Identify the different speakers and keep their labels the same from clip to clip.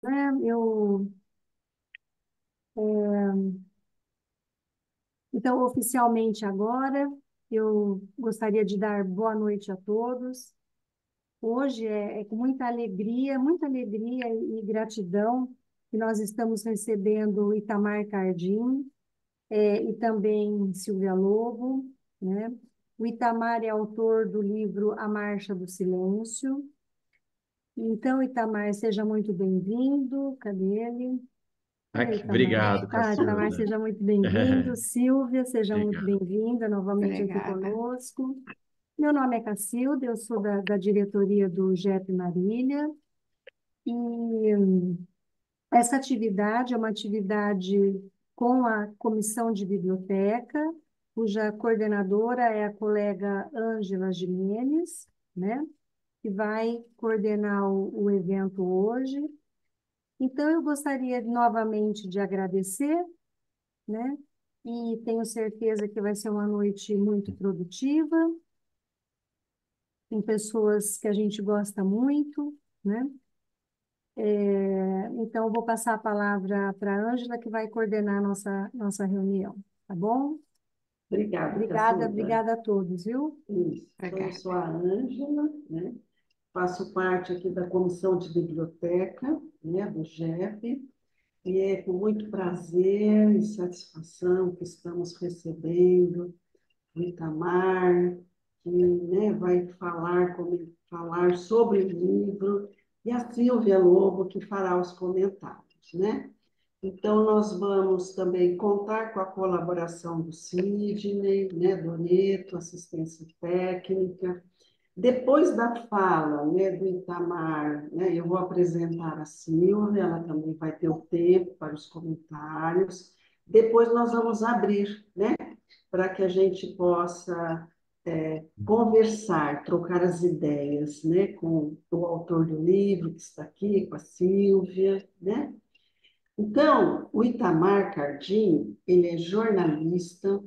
Speaker 1: né? Então, oficialmente agora, eu gostaria de dar boa noite a todos. Hoje é com muita alegria e gratidão que nós estamos recebendo Itamar Cardim, e também Silvia Lobo, né? O Itamar é autor do livro A Marcha do Silêncio. Então, Itamar, seja muito bem-vindo. Cadê ele? Cadê
Speaker 2: Aqui,
Speaker 1: Itamar?
Speaker 2: obrigado,
Speaker 1: Itamar,
Speaker 2: Cacilda.
Speaker 1: seja muito bem-vindo. Silvia, seja muito
Speaker 2: Obrigado.
Speaker 1: bem-vinda novamente aqui
Speaker 3: Obrigada.
Speaker 1: conosco. Meu nome é Cacilda, eu sou da diretoria do GEP Marília. E essa atividade é uma atividade com a Comissão de Biblioteca, cuja coordenadora é a colega Ângela Jimenez, né? Que vai coordenar o evento hoje. Então, eu gostaria novamente de agradecer, né? E tenho certeza que vai ser uma noite muito produtiva, com pessoas que a gente gosta muito, né? Então, eu vou passar a palavra para a Ângela, que vai coordenar a nossa reunião, tá bom?
Speaker 3: Obrigada,
Speaker 1: Obrigada,
Speaker 3: Cacilda.
Speaker 1: obrigada a todos, viu?
Speaker 3: Isso. Então, eu sou
Speaker 1: Obrigada.
Speaker 3: a Ângela, né? Faço parte aqui da Comissão de Biblioteca, né, do GEP, e é com muito prazer e satisfação que estamos recebendo o Itamar, que, né, vai falar sobre o livro, e a Silvia Lobo, que fará os comentários, né? Então, nós vamos também contar com a colaboração do Sidney, né, do Neto, assistência técnica. Depois da fala, né, do Itamar, né, eu vou apresentar a Silvia, ela também vai ter o tempo para os comentários. Depois nós vamos abrir, né, para que a gente possa conversar, trocar as ideias, né, com o autor do livro que está aqui, com a Silvia, né? Então, o Itamar Cardim, ele é jornalista,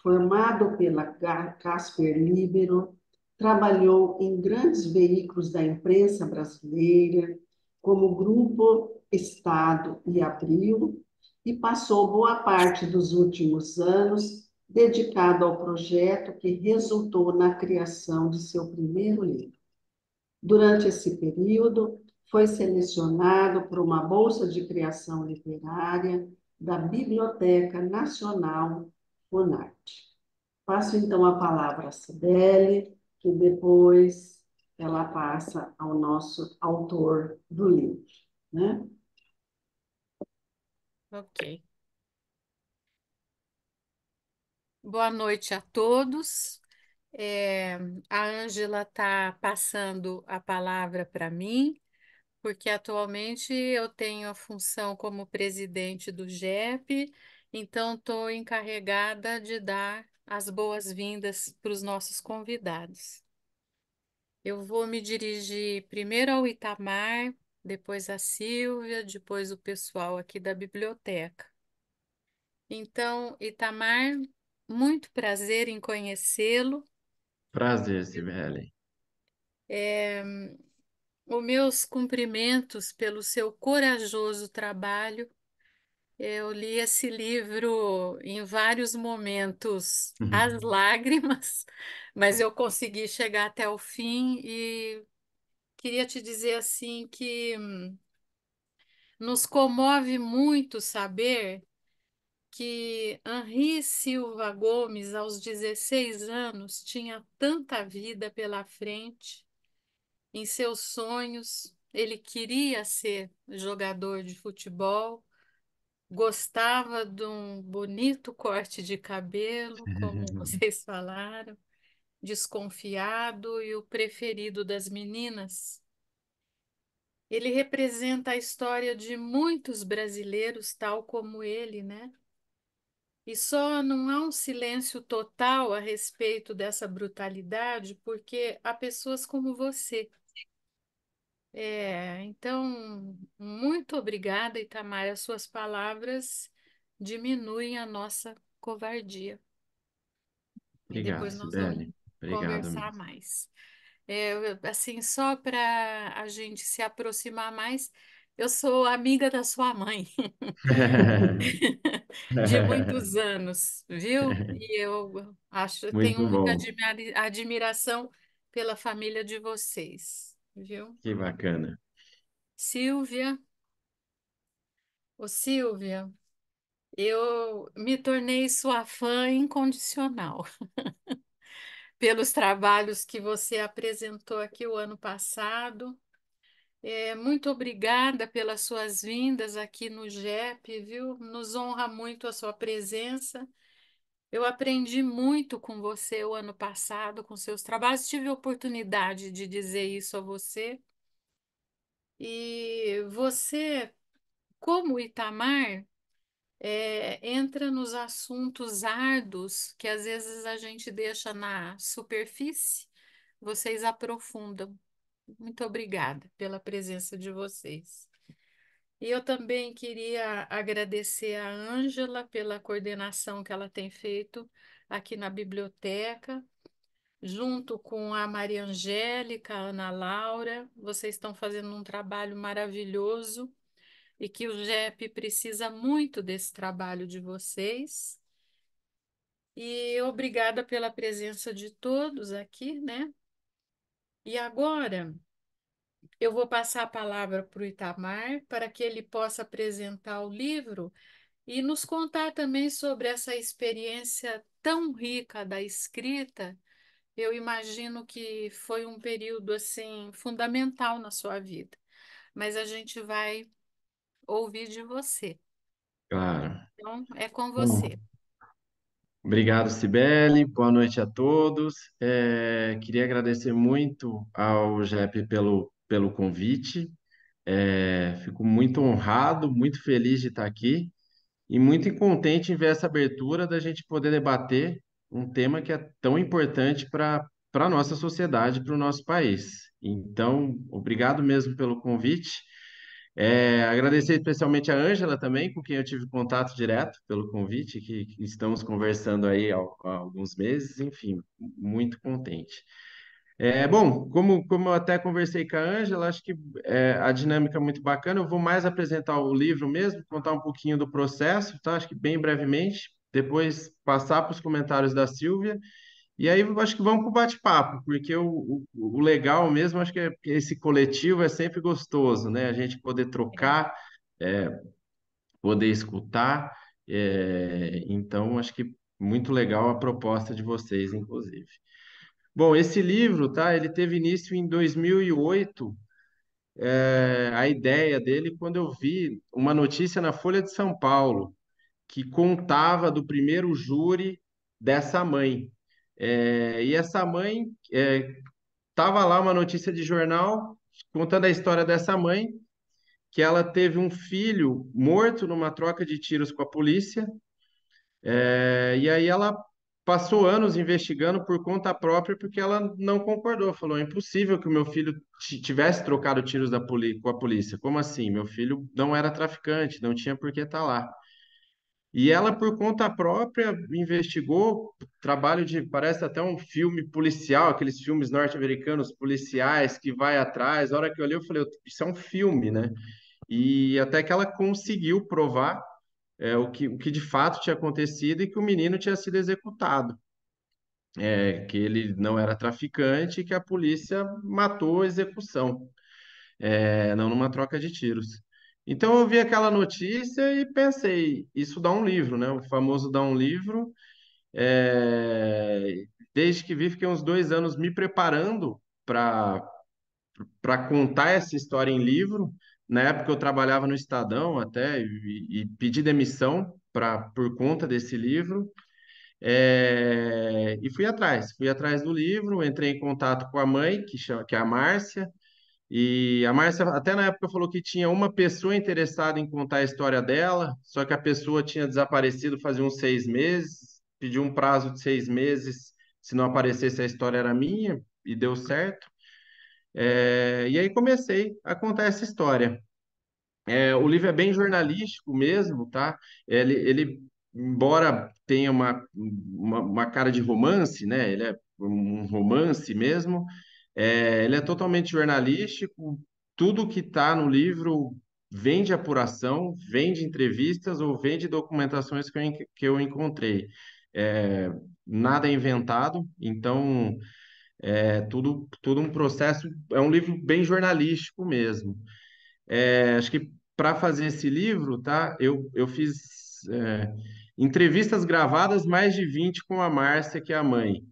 Speaker 3: formado pela Casper Libero, trabalhou em grandes veículos da imprensa brasileira, como Grupo Estado e Abril, e passou boa parte dos últimos anos dedicado ao projeto que resultou na criação de seu primeiro livro. Durante esse período, foi selecionado por uma bolsa de criação literária da Biblioteca Nacional Funarte. Passo então a palavra a Cibele, que depois ela passa ao nosso autor do livro, né?
Speaker 4: Ok. Boa noite a todos. É, a Ângela está passando a palavra para mim, porque atualmente eu tenho a função como presidente do GEP, então estou encarregada de dar as boas-vindas para os nossos convidados. Eu vou me dirigir primeiro ao Itamar, depois à Silvia, depois o pessoal aqui da biblioteca. Então, Itamar, muito prazer em conhecê-lo.
Speaker 2: Prazer, Sibeli.
Speaker 4: Os meus cumprimentos pelo seu corajoso trabalho. Eu li esse livro em vários momentos, às lágrimas, mas eu consegui chegar até o fim e queria te dizer assim que nos comove muito saber que Henri Silva Gomes, aos 16 anos, tinha tanta vida pela frente. Em seus sonhos, ele queria ser jogador de futebol, gostava de um bonito corte de cabelo, como vocês falaram, desconfiado e o preferido das meninas. Ele representa a história de muitos brasileiros, tal como ele, né? E só não há um silêncio total a respeito dessa brutalidade, porque há pessoas como você. Então, muito obrigada, Itamar. As suas palavras diminuem a nossa covardia. E
Speaker 2: Obrigado,
Speaker 4: depois nós vamos
Speaker 2: Sibeli. Obrigado
Speaker 4: conversar
Speaker 2: mesmo.
Speaker 4: mais. Assim, só para a gente se aproximar mais, Eu sou amiga da sua mãe de muitos anos, viu? E eu acho, tenho
Speaker 2: Muito
Speaker 4: muita
Speaker 2: bom,
Speaker 4: admiração pela família de vocês, viu?
Speaker 2: que bacana.
Speaker 4: Silvia, ô Silvia, eu me tornei sua fã incondicional pelos trabalhos que você apresentou aqui o ano passado. Muito obrigada pelas suas vindas aqui no GEP, viu? Nos honra muito a sua presença. Eu aprendi muito com você o ano passado, com seus trabalhos. Tive a oportunidade de dizer isso a você. E você, como Itamar, entra nos assuntos árduos que às vezes a gente deixa na superfície. Vocês aprofundam. Muito obrigada pela presença de vocês. E eu também queria agradecer a Ângela pela coordenação que ela tem feito aqui na biblioteca, junto com a Maria Angélica, a Ana Laura. Vocês estão fazendo um trabalho maravilhoso e que o GEP precisa muito desse trabalho de vocês. E obrigada pela presença de todos aqui, né? E agora eu vou passar a palavra para o Itamar para que ele possa apresentar o livro e nos contar também sobre essa experiência tão rica da escrita. Eu imagino que foi um período assim fundamental na sua vida, mas a gente vai ouvir de você.
Speaker 2: Claro.
Speaker 4: Então, é com
Speaker 2: Bom,
Speaker 4: você.
Speaker 2: obrigado, Cibele. Boa noite a todos. Queria agradecer muito ao JEP pelo convite. Fico muito honrado, muito feliz de estar aqui e muito contente em ver essa abertura da gente poder debater um tema que é tão importante para a nossa sociedade, para o nosso país. Então, obrigado mesmo pelo convite. Agradecer especialmente a Ângela também, com quem eu tive contato direto pelo convite, que estamos conversando aí há alguns meses, enfim, muito contente. Bom, como eu até conversei com a Ângela, acho que a dinâmica é muito bacana. Eu vou mais apresentar o livro mesmo, contar um pouquinho do processo, tá? Acho que bem brevemente, depois passar para os comentários da Silvia, e aí eu acho que vamos para o bate-papo, porque o legal mesmo, acho que é que esse coletivo é sempre gostoso, né? A gente poder trocar, é, poder escutar, então acho que muito legal a proposta de vocês, inclusive. Bom, esse livro, tá? Ele teve início em 2008, a ideia dele quando eu vi uma notícia na Folha de São Paulo que contava do primeiro júri dessa mãe. E essa mãe tava lá uma notícia de jornal contando a história dessa mãe, que ela teve um filho morto numa troca de tiros com a polícia. E aí ela passou anos investigando por conta própria porque ela não concordou. Falou, é impossível que o meu filho tivesse trocado tiros com a polícia. Como assim? Meu filho não era traficante, não tinha por que estar lá. E ela, por conta própria, investigou trabalho de, parece até um filme policial, aqueles filmes norte-americanos policiais que vai atrás. A hora que eu olhei, eu falei, isso é um filme, né? E até que ela conseguiu provar o que de fato tinha acontecido e que o menino tinha sido executado, que ele não era traficante e que a polícia matou a execução, não numa troca de tiros. Então eu vi aquela notícia e pensei, isso dá um livro, né? O famoso dá um livro. Desde que vi, fiquei uns 2 anos me preparando para contar essa história em livro. Na época eu trabalhava no Estadão até e pedi demissão por conta desse livro. E fui atrás do livro, entrei em contato com a mãe, que é a Márcia, e a Márcia até na época falou que tinha uma pessoa interessada em contar a história dela, só que a pessoa tinha desaparecido fazia uns 6 meses, pediu um prazo de 6 meses, se não aparecesse a história era minha, e deu certo. E aí comecei a contar essa história. O livro é bem jornalístico mesmo, tá? Embora tenha uma cara de romance, né? Ele é um romance mesmo. Ele é totalmente jornalístico. Tudo que está no livro vem de apuração, vem de entrevistas ou vem de documentações que eu encontrei. É, nada é inventado, então é tudo um processo, é um livro bem jornalístico mesmo. Acho que para fazer esse livro, tá, eu fiz entrevistas gravadas, mais de 20 com a Márcia, que é a mãe.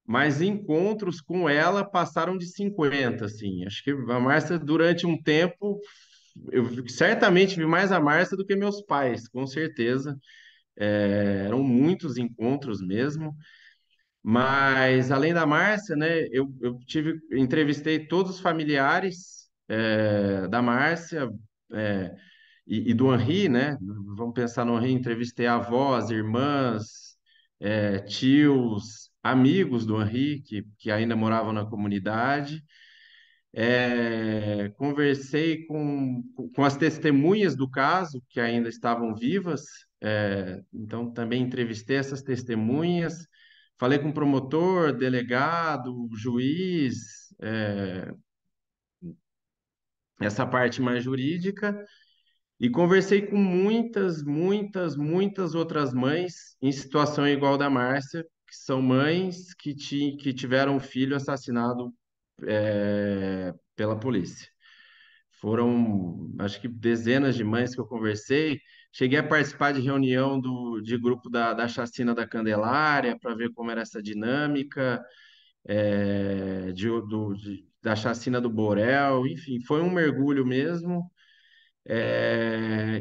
Speaker 2: Mas encontros com ela passaram de 50, assim. Acho que a Márcia, durante um tempo, certamente vi mais a Márcia do que meus pais, com certeza. Eram muitos encontros mesmo. Mas além da Márcia, né, entrevistei todos os familiares da Márcia e do Henri, né? Vamos pensar no Henri, entrevistei avós, irmãs, tios, amigos do Henri que ainda moravam na comunidade. Conversei com as testemunhas do caso, que ainda estavam vivas, então também entrevistei essas testemunhas, falei com o promotor, delegado, juiz, essa parte mais jurídica, e conversei com muitas, muitas, muitas outras mães em situação igual da Márcia, que são mães que tiveram um filho assassinado, pela polícia. Foram, acho que dezenas de mães que eu conversei. Cheguei a participar de reunião de grupo da Chacina da Candelária para ver como era essa dinâmica, da Chacina do Borel. Enfim, foi um mergulho mesmo.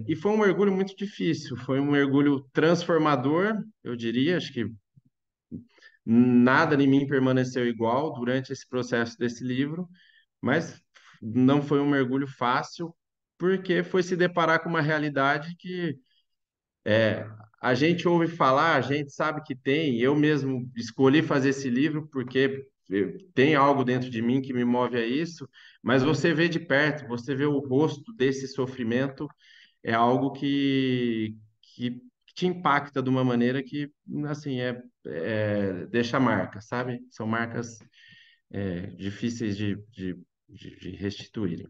Speaker 2: E foi um mergulho muito difícil, foi um mergulho transformador, eu diria. Acho que nada em mim permaneceu igual durante esse processo desse livro, mas não foi um mergulho fácil, porque foi se deparar com uma realidade que a gente ouve falar, a gente sabe que tem. Eu mesmo escolhi fazer esse livro porque tem algo dentro de mim que me move a isso, mas você vê de perto, você vê o rosto desse sofrimento, é algo que te impacta de uma maneira que, assim, deixa marca, sabe? São marcas difíceis de restituírem.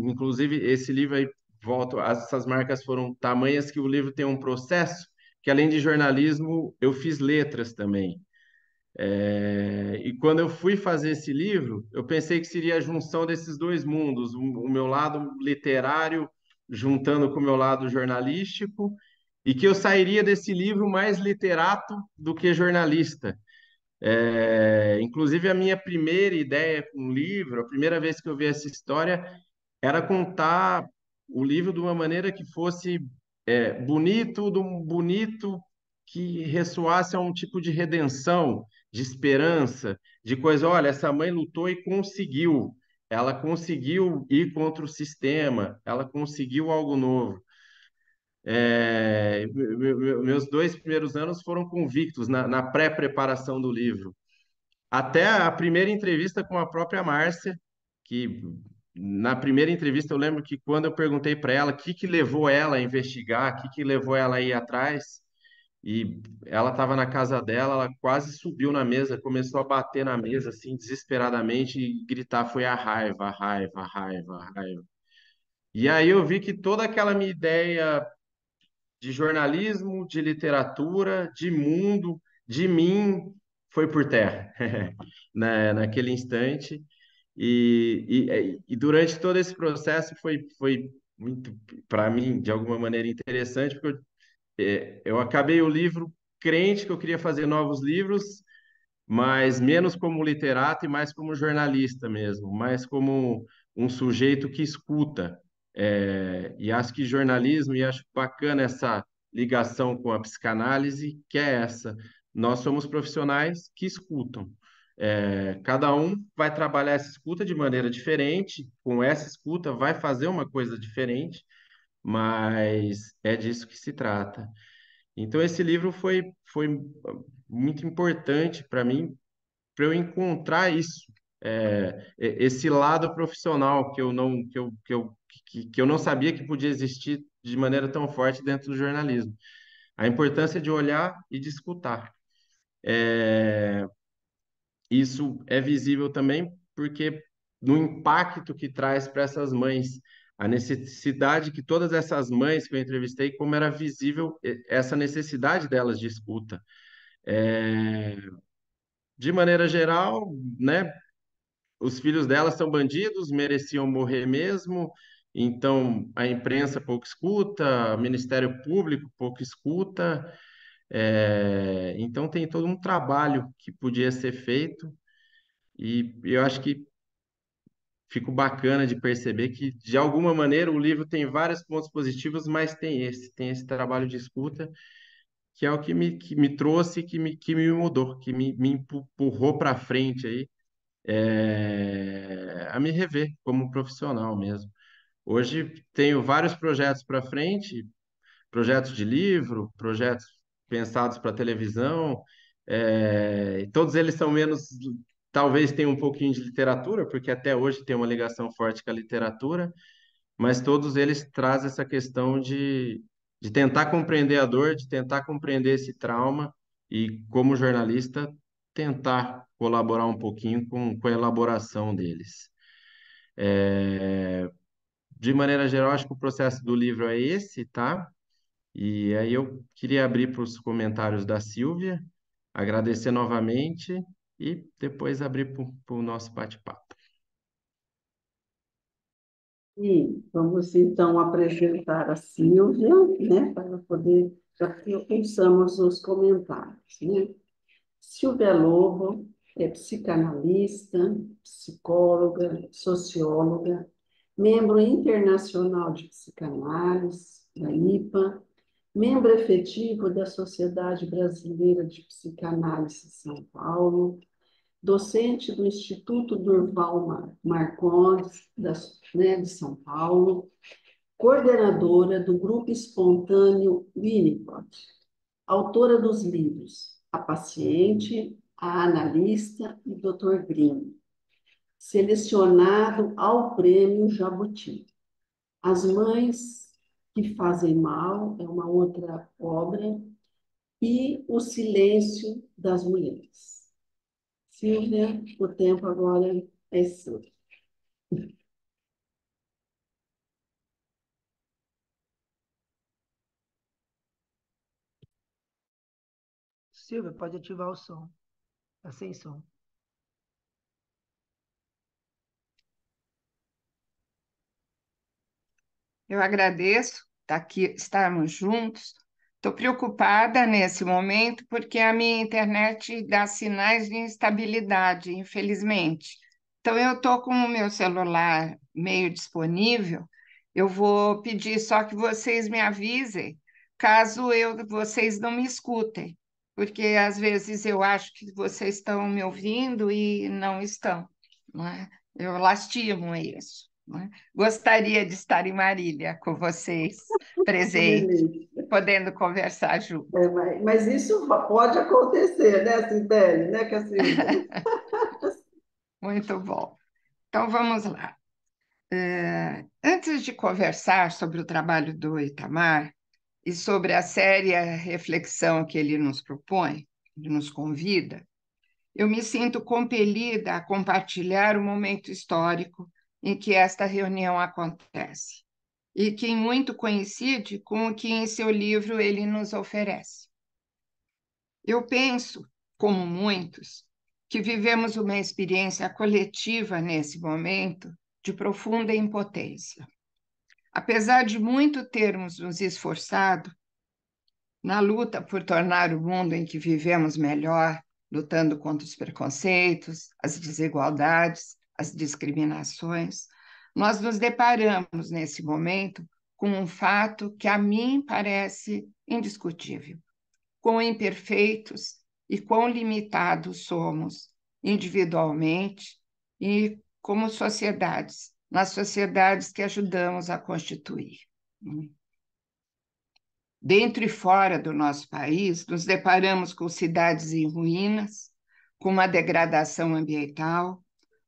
Speaker 2: Inclusive, esse livro aí, essas marcas foram tamanhas que o livro tem um processo que, além de jornalismo, eu fiz letras também. E quando eu fui fazer esse livro, eu pensei que seria a junção desses dois mundos, o meu lado literário juntando com o meu lado jornalístico, e que eu sairia desse livro mais literato do que jornalista. Inclusive, a minha primeira ideia com o livro, a primeira vez que eu vi essa história, era contar o livro de uma maneira que fosse bonito, de um bonito que ressoasse a um tipo de redenção, de esperança, de coisa. Olha, essa mãe lutou e conseguiu. Ela conseguiu ir contra o sistema, ela conseguiu algo novo. Meus 2 primeiros anos foram convictos na pré-preparação do livro. Até a primeira entrevista com a própria Márcia, que na primeira entrevista eu lembro que quando eu perguntei para ela o que levou ela a investigar, o que levou ela a ir atrás, e ela estava na casa dela, ela quase subiu na mesa, começou a bater na mesa assim desesperadamente e gritar: foi a raiva, a raiva, a raiva, a raiva. E aí eu vi que toda aquela minha ideia de jornalismo, de literatura, de mundo, de mim, foi por terra, naquele instante. E durante todo esse processo foi muito, para mim, de alguma maneira interessante, porque eu acabei o livro crente que eu queria fazer novos livros, mas menos como literato e mais como jornalista mesmo, mais como um sujeito que escuta. E acho que jornalismo, e acho bacana essa ligação com a psicanálise, que é essa. Nós somos profissionais que escutam. Cada um vai trabalhar essa escuta de maneira diferente, com essa escuta vai fazer uma coisa diferente, mas é disso que se trata. Então, esse livro foi muito importante para mim, para eu encontrar isso, esse lado profissional que eu não sabia que podia existir de maneira tão forte dentro do jornalismo. A importância de olhar e de escutar. Isso é visível também porque no impacto que traz para essas mães, a necessidade que todas essas mães que eu entrevistei, como era visível essa necessidade delas de escuta. É, de maneira geral, né, os filhos delas são bandidos, mereciam morrer mesmo, então a imprensa pouco escuta, o Ministério Público pouco escuta, então tem todo um trabalho que podia ser feito, e eu acho que fico bacana de perceber que, de alguma maneira, o livro tem vários pontos positivos, mas tem esse trabalho de escuta, que é o que me trouxe, que me mudou, me empurrou para frente aí, a me rever como profissional mesmo. Hoje tenho vários projetos para frente, projetos de livro, projetos pensados para televisão, e todos eles são menos, talvez tenham um pouquinho de literatura, porque até hoje tem uma ligação forte com a literatura, mas todos eles trazem essa questão de tentar compreender a dor, de tentar compreender esse trauma e, como jornalista, tentar colaborar um pouquinho com a elaboração deles. De maneira geral, acho que o processo do livro é esse, tá? E aí eu queria abrir para os comentários da Silvia, agradecer novamente e depois abrir para o nosso bate-papo.
Speaker 3: E vamos então apresentar a Silvia, né, para poder, já que ouçamos os comentários, né? Silvia Lobo é psicanalista, psicóloga, socióloga, membro internacional de psicanálise, da IPA, membro efetivo da Sociedade Brasileira de Psicanálise São Paulo, docente do Instituto Durval Marcondes, né, de São Paulo, coordenadora do Grupo Espontâneo Winnicott, autora dos livros A Paciente, A Analista e Dr. Grimm, selecionado ao Prêmio Jabuti. As Mães que Fazem Mal é uma outra obra, e O Silêncio das Mulheres. Silvia, o tempo agora é seu.
Speaker 5: Silvia, pode ativar o som. Está sem som.
Speaker 6: Eu agradeço estarmos juntos. Estou preocupada nesse momento porque a minha internet dá sinais de instabilidade, infelizmente. Então, eu estou com o meu celular meio disponível. Eu vou pedir só que vocês me avisem caso vocês não me escutem, porque às vezes eu acho que vocês estão me ouvindo e não estão, não é? Eu lastimo isso, não é? Gostaria de estar em Marília com vocês, presente, podendo conversar juntos.
Speaker 3: Mas isso pode acontecer, né, Cibele, né, Cacilda?
Speaker 6: Muito bom. Então, vamos lá. Antes de conversar sobre o trabalho do Itamar e sobre a séria reflexão que ele nos propõe, ele nos convida, eu me sinto compelida a compartilhar o momento histórico em que esta reunião acontece e que muito coincide com o que em seu livro ele nos oferece. Eu penso, como muitos, que vivemos uma experiência coletiva nesse momento de profunda impotência. Apesar de muito termos nos esforçado na luta por tornar o mundo em que vivemos melhor, lutando contra os preconceitos, as desigualdades, as discriminações, nós nos deparamos nesse momento com um fato que a mim parece indiscutível: quão imperfeitos e quão limitados somos individualmente e como sociedades, nas sociedades que ajudamos a constituir. Dentro e fora do nosso país, nos deparamos com cidades em ruínas, com uma degradação ambiental,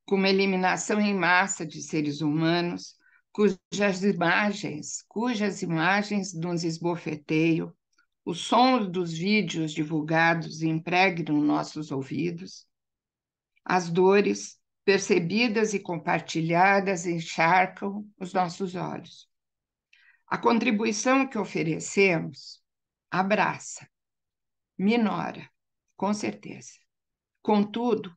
Speaker 6: com uma eliminação em massa de seres humanos, cujas imagens nos esbofeteiam, o som dos vídeos divulgados impregnam nossos ouvidos, as dores percebidas e compartilhadas, encharcam os nossos olhos. A contribuição que oferecemos abraça, minora, com certeza. Contudo,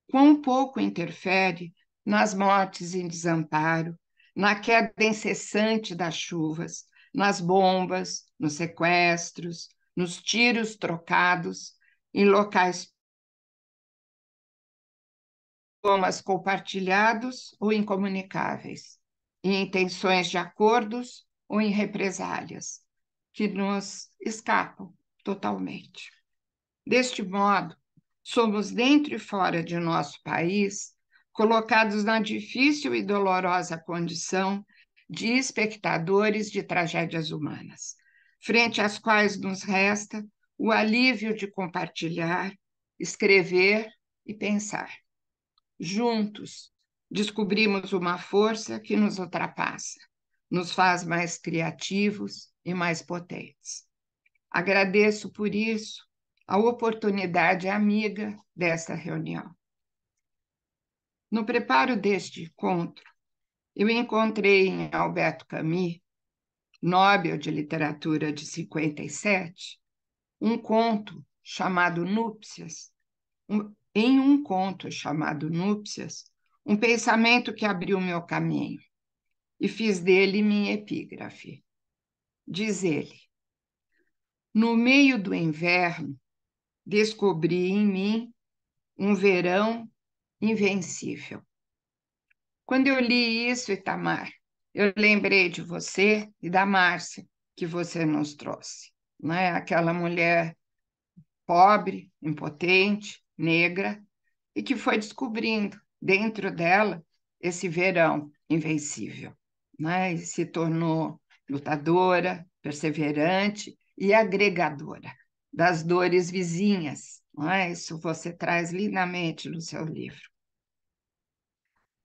Speaker 6: quão pouco interfere nas mortes em desamparo, na queda incessante das chuvas, nas bombas, nos sequestros, nos tiros trocados em locais compartilhados ou incomunicáveis, em intenções de acordos ou em represálias, que nos escapam totalmente. Deste modo, somos dentro e fora de nosso país colocados na difícil e dolorosa condição de espectadores de tragédias humanas, frente às quais nos resta o alívio de compartilhar, escrever e pensar. Juntos, descobrimos uma força que nos ultrapassa, nos faz mais criativos e mais potentes. Agradeço por isso a oportunidade amiga desta reunião. No preparo deste encontro, eu encontrei em Albert Camus, Nobel de Literatura de 57, um conto chamado Núpcias. Em um conto chamado Núpcias, um pensamento que abriu meu caminho e fiz dele minha epígrafe. Diz ele: no meio do inverno, descobri em mim um verão invencível. Quando eu li isso, Itamar, eu lembrei de você e da Márcia, que você nos trouxe, né? Aquela mulher pobre, impotente, negra, e que foi descobrindo dentro dela esse verão invencível, né? E se tornou lutadora, perseverante e agregadora das dores vizinhas, não é? Isso você traz lindamente no seu livro.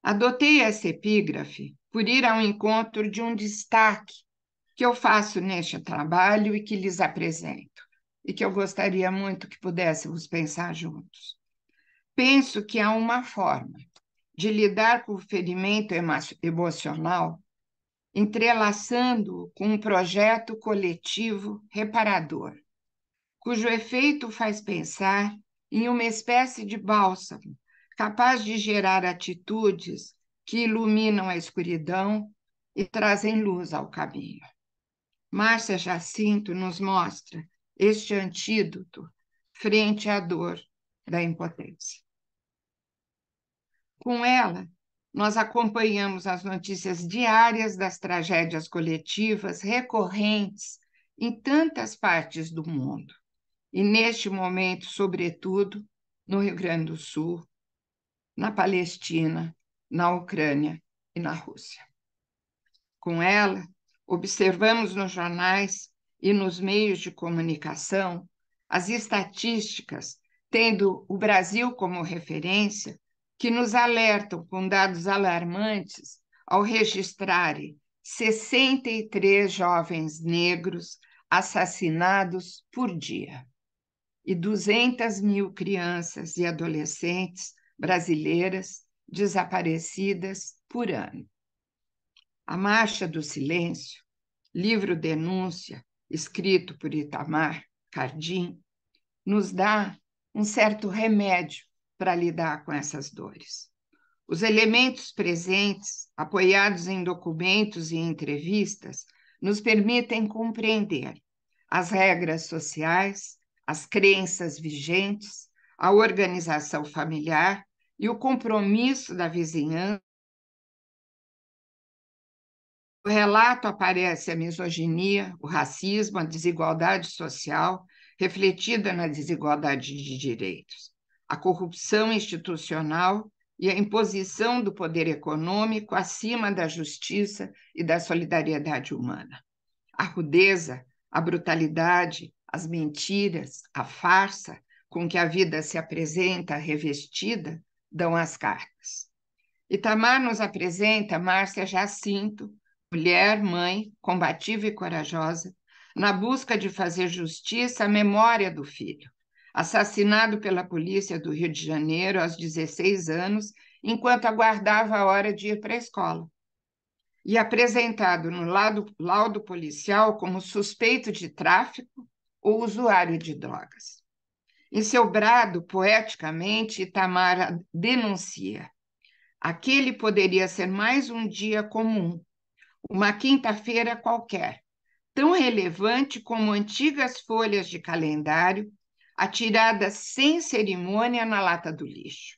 Speaker 6: Adotei essa epígrafe por ir ao encontro de um destaque que eu faço neste trabalho e que lhes apresento, e que eu gostaria muito que pudéssemos pensar juntos. Penso que há uma forma de lidar com o ferimento emocional entrelaçando-o com um projeto coletivo reparador, cujo efeito faz pensar em uma espécie de bálsamo, capaz de gerar atitudes que iluminam a escuridão e trazem luz ao caminho. Márcia Jacinto nos mostra este antídoto frente à dor da impotência. Com ela, nós acompanhamos as notícias diárias das tragédias coletivas recorrentes em tantas partes do mundo, e neste momento, sobretudo, no Rio Grande do Sul, na Palestina, na Ucrânia e na Rússia. Com ela, observamos nos jornais e nos meios de comunicação as estatísticas, tendo o Brasil como referência, que nos alertam com dados alarmantes ao registrarem 63 jovens negros assassinados por dia e 200 mil crianças e adolescentes brasileiras desaparecidas por ano. A Marcha do Silêncio, livro denúncia, escrito por Itamar Cardim, nos dá um certo remédio para lidar com essas dores. Os elementos presentes, apoiados em documentos e entrevistas, nos permitem compreender as regras sociais, as crenças vigentes, a organização familiar e o compromisso da vizinhança. No relato aparece a misoginia, o racismo, a desigualdade social, refletida na desigualdade de direitos, a corrupção institucional e a imposição do poder econômico acima da justiça e da solidariedade humana. A rudeza, a brutalidade, as mentiras, a farsa com que a vida se apresenta revestida dão as cartas. Itamar nos apresenta Márcia Jacinto, mulher, mãe, combativa e corajosa, na busca de fazer justiça à memória do filho, assassinado pela polícia do Rio de Janeiro aos 16 anos enquanto aguardava a hora de ir para a escola. E apresentado no laudo policial como suspeito de tráfico ou usuário de drogas. Em seu brado, poeticamente, Itamar denuncia: aquele poderia ser mais um dia comum, uma quinta-feira qualquer, tão relevante como antigas folhas de calendário atiradas sem cerimônia na lata do lixo.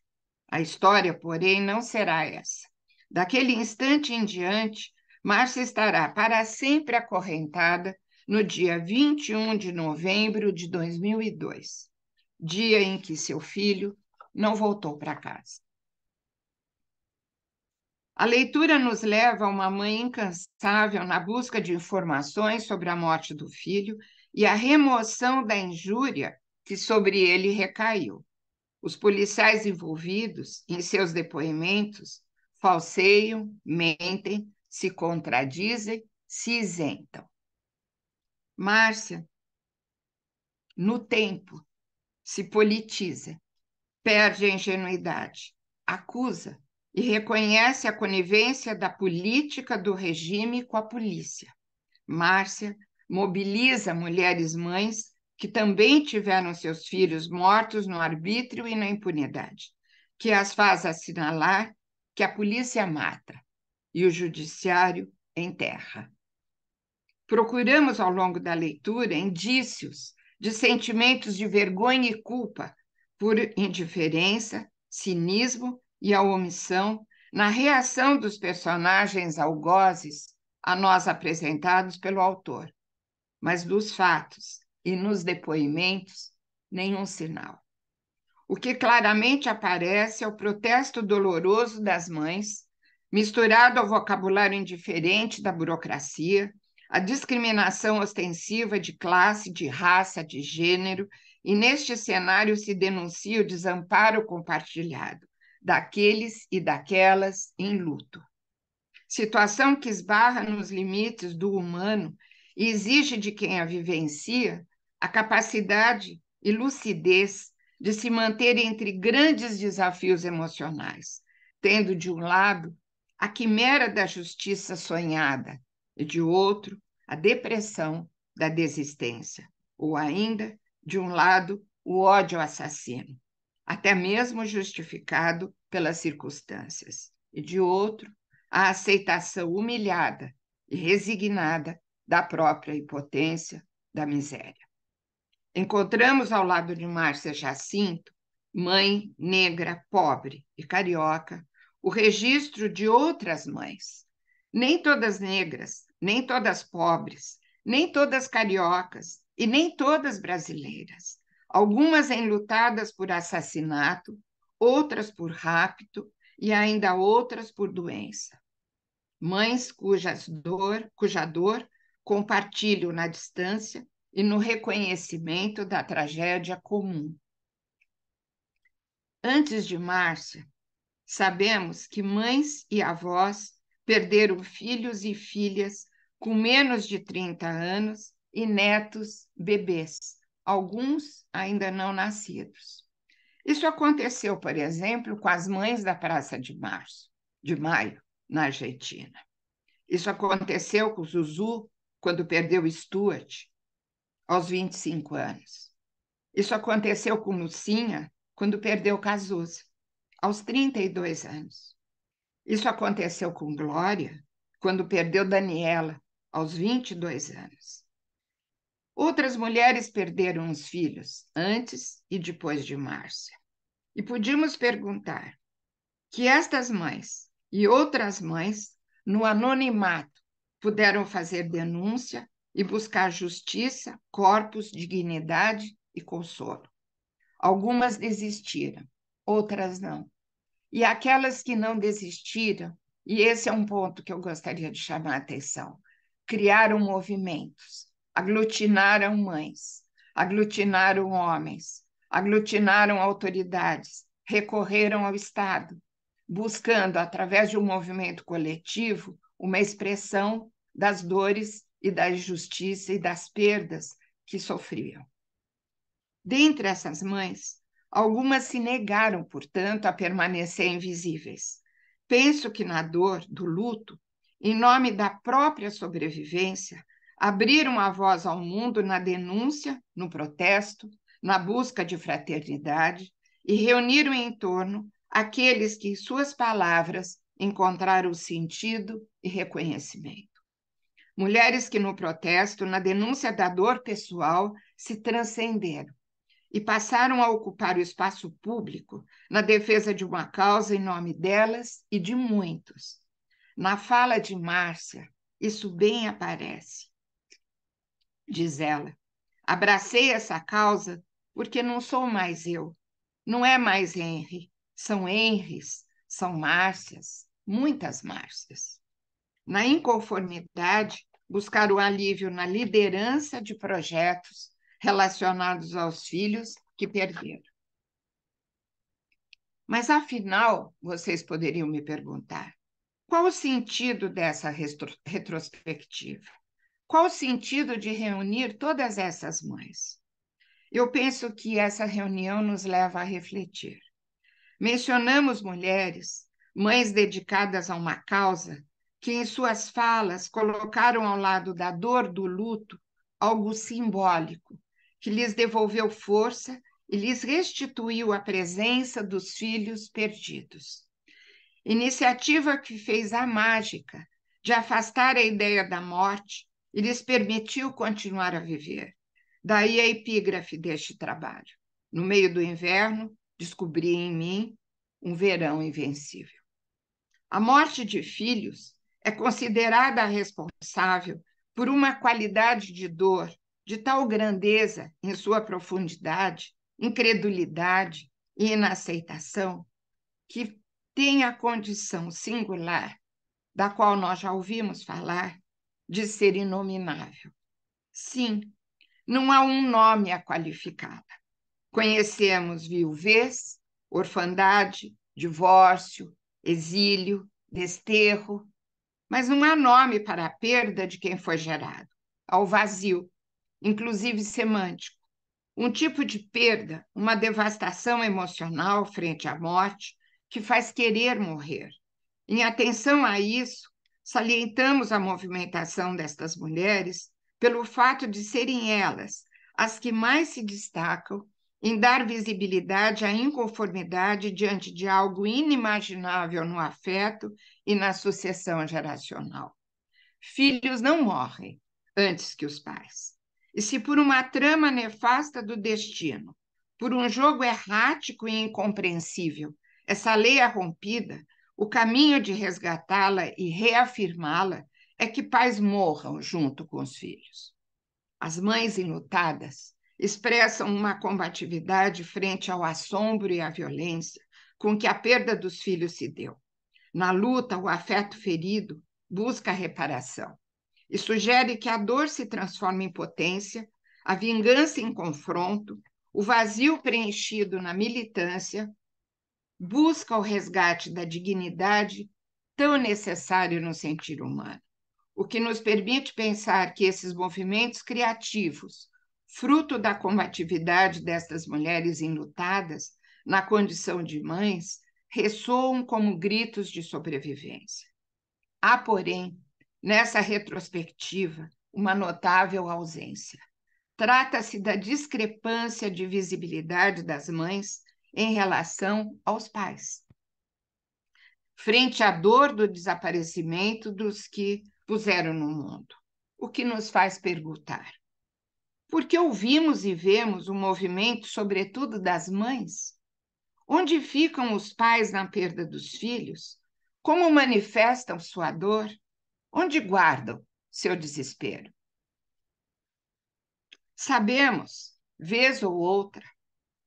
Speaker 6: A história, porém, não será essa. Daquele instante em diante, Márcia estará para sempre acorrentada no dia 21 de novembro de 2002, dia em que seu filho não voltou para casa. A leitura nos leva a uma mãe incansável na busca de informações sobre a morte do filho e a remoção da injúria que sobre ele recaiu. Os policiais envolvidos, em seus depoimentos, falseiam, mentem, se contradizem, se isentam. Márcia, no tempo, se politiza, perde a ingenuidade, acusa e reconhece a conivência da política do regime com a polícia. Márcia mobiliza mulheres mães que também tiveram seus filhos mortos no arbítrio e na impunidade, que as faz assinalar que a polícia mata e o judiciário enterra. Procuramos, ao longo da leitura, indícios de sentimentos de vergonha e culpa por indiferença, cinismo e a omissão na reação dos personagens algozes a nós apresentados pelo autor, mas dos fatos e nos depoimentos, nenhum sinal. O que claramente aparece é o protesto doloroso das mães, misturado ao vocabulário indiferente da burocracia, a discriminação ostensiva de classe, de raça, de gênero, e neste cenário se denuncia o desamparo compartilhado daqueles e daquelas em luto. Situação que esbarra nos limites do humano e exige de quem a vivencia a capacidade e lucidez de se manter entre grandes desafios emocionais, tendo de um lado a quimera da justiça sonhada e de outro a depressão da desistência, ou ainda, de um lado, o ódio assassino, até mesmo justificado pelas circunstâncias, e de outro, a aceitação humilhada e resignada da própria impotência, da miséria. Encontramos ao lado de Márcia Jacinto, mãe negra, pobre e carioca, o registro de outras mães, nem todas negras, nem todas pobres, nem todas cariocas e nem todas brasileiras, algumas enlutadas por assassinato, outras por rapto e ainda outras por doença. Mães cuja dor compartilham na distância e no reconhecimento da tragédia comum. Antes de Márcia, sabemos que mães e avós perderam filhos e filhas com menos de 30 anos e netos bebês, alguns ainda não nascidos. Isso aconteceu, por exemplo, com as mães da Praça de Maio, na Argentina. Isso aconteceu com Zuzu, quando perdeu Stuart, aos 25 anos. Isso aconteceu com Lucinha, quando perdeu Cazuza, aos 32 anos. Isso aconteceu com Glória, quando perdeu Daniela, aos 22 anos. Outras mulheres perderam os filhos antes e depois de Márcia. E podíamos perguntar que estas mães e outras mães, no anonimato, puderam fazer denúncia e buscar justiça, corpos, dignidade e consolo. Algumas desistiram, outras não. E aquelas que não desistiram, e esse é um ponto que eu gostaria de chamar a atenção, criaram movimentos, aglutinaram mães, aglutinaram homens, aglutinaram autoridades, recorreram ao Estado, buscando, através de um movimento coletivo, uma expressão das dores e da injustiça e das perdas que sofriam. Dentre essas mães, Algumas se negaram, portanto, a permanecer invisíveis. Penso que na dor do luto, em nome da própria sobrevivência, abriram a voz ao mundo na denúncia, no protesto, na busca de fraternidade e reuniram em torno aqueles que, em suas palavras, encontraram sentido e reconhecimento. Mulheres que, no protesto, na denúncia da dor pessoal, se transcenderam e passaram a ocupar o espaço público na defesa de uma causa em nome delas e de muitos. Na fala de Márcia, isso bem aparece. Diz ela: abracei essa causa porque não sou mais eu, não é mais Henry, são Henrys, são Márcias, muitas Márcias. Na inconformidade, buscar o alívio na liderança de projetos relacionados aos filhos que perderam. Mas, afinal, vocês poderiam me perguntar, qual o sentido dessa retrospectiva? Qual o sentido de reunir todas essas mães? Eu penso que essa reunião nos leva a refletir. Mencionamos mulheres, mães dedicadas a uma causa, que em suas falas colocaram ao lado da dor do luto algo simbólico, que lhes devolveu força e lhes restituiu a presença dos filhos perdidos. Iniciativa que fez a mágica de afastar a ideia da morte e lhes permitiu continuar a viver. Daí a epígrafe deste trabalho. No meio do inverno, descobri em mim um verão invencível. A morte de filhos é considerada responsável por uma qualidade de dor de tal grandeza em sua profundidade, incredulidade e inaceitação, que tem a condição singular, da qual nós já ouvimos falar, de ser inominável. Sim, não há um nome a qualificá-la. Conhecemos viuvez, orfandade, divórcio, exílio, desterro, mas não há nome para a perda de quem foi gerado, ao vazio, inclusive semântico. Um tipo de perda, uma devastação emocional frente à morte, que faz querer morrer. Em atenção a isso, salientamos a movimentação destas mulheres pelo fato de serem elas as que mais se destacam em dar visibilidade à inconformidade diante de algo inimaginável no afeto e na sucessão geracional. Filhos não morrem antes que os pais. E se por uma trama nefasta do destino, por um jogo errático e incompreensível, essa lei é rompida, o caminho de resgatá-la e reafirmá-la é que pais morram junto com os filhos. As mães enlutadas expressam uma combatividade frente ao assombro e à violência com que a perda dos filhos se deu. Na luta, o afeto ferido busca a reparação e sugere que a dor se transforma em potência, a vingança em confronto, o vazio preenchido na militância, busca o resgate da dignidade tão necessário no sentir humano, o que nos permite pensar que esses movimentos criativos, fruto da combatividade destas mulheres enlutadas na condição de mães, ressoam como gritos de sobrevivência. Há, porém, nessa retrospectiva, uma notável ausência. Trata-se da discrepância de visibilidade das mães em relação aos pais, frente à dor do desaparecimento dos que puseram no mundo. O que nos faz perguntar: por que ouvimos e vemos o movimento, sobretudo das mães? Onde ficam os pais na perda dos filhos? Como manifestam sua dor? Onde guardam seu desespero? Sabemos, vez ou outra,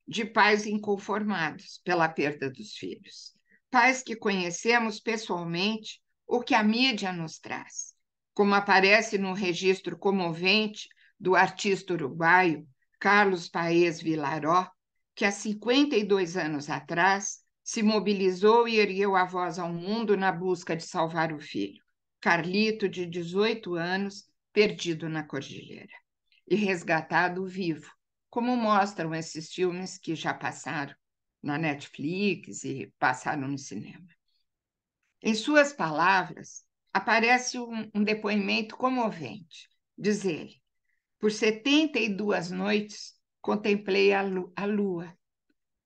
Speaker 6: de pais inconformados pela perda dos filhos, pais que conhecemos pessoalmente ou que a mídia nos traz, como aparece no registro comovente do artista uruguaio Carlos Paes Vilaró, que há 52 anos atrás se mobilizou e ergueu a voz ao mundo na busca de salvar o filho, Carlito, de 18 anos, perdido na cordilheira, e resgatado vivo como mostram esses filmes que já passaram na Netflix e passaram no cinema. Em suas palavras, aparece um depoimento comovente. Diz ele: por 72 noites contemplei a lua,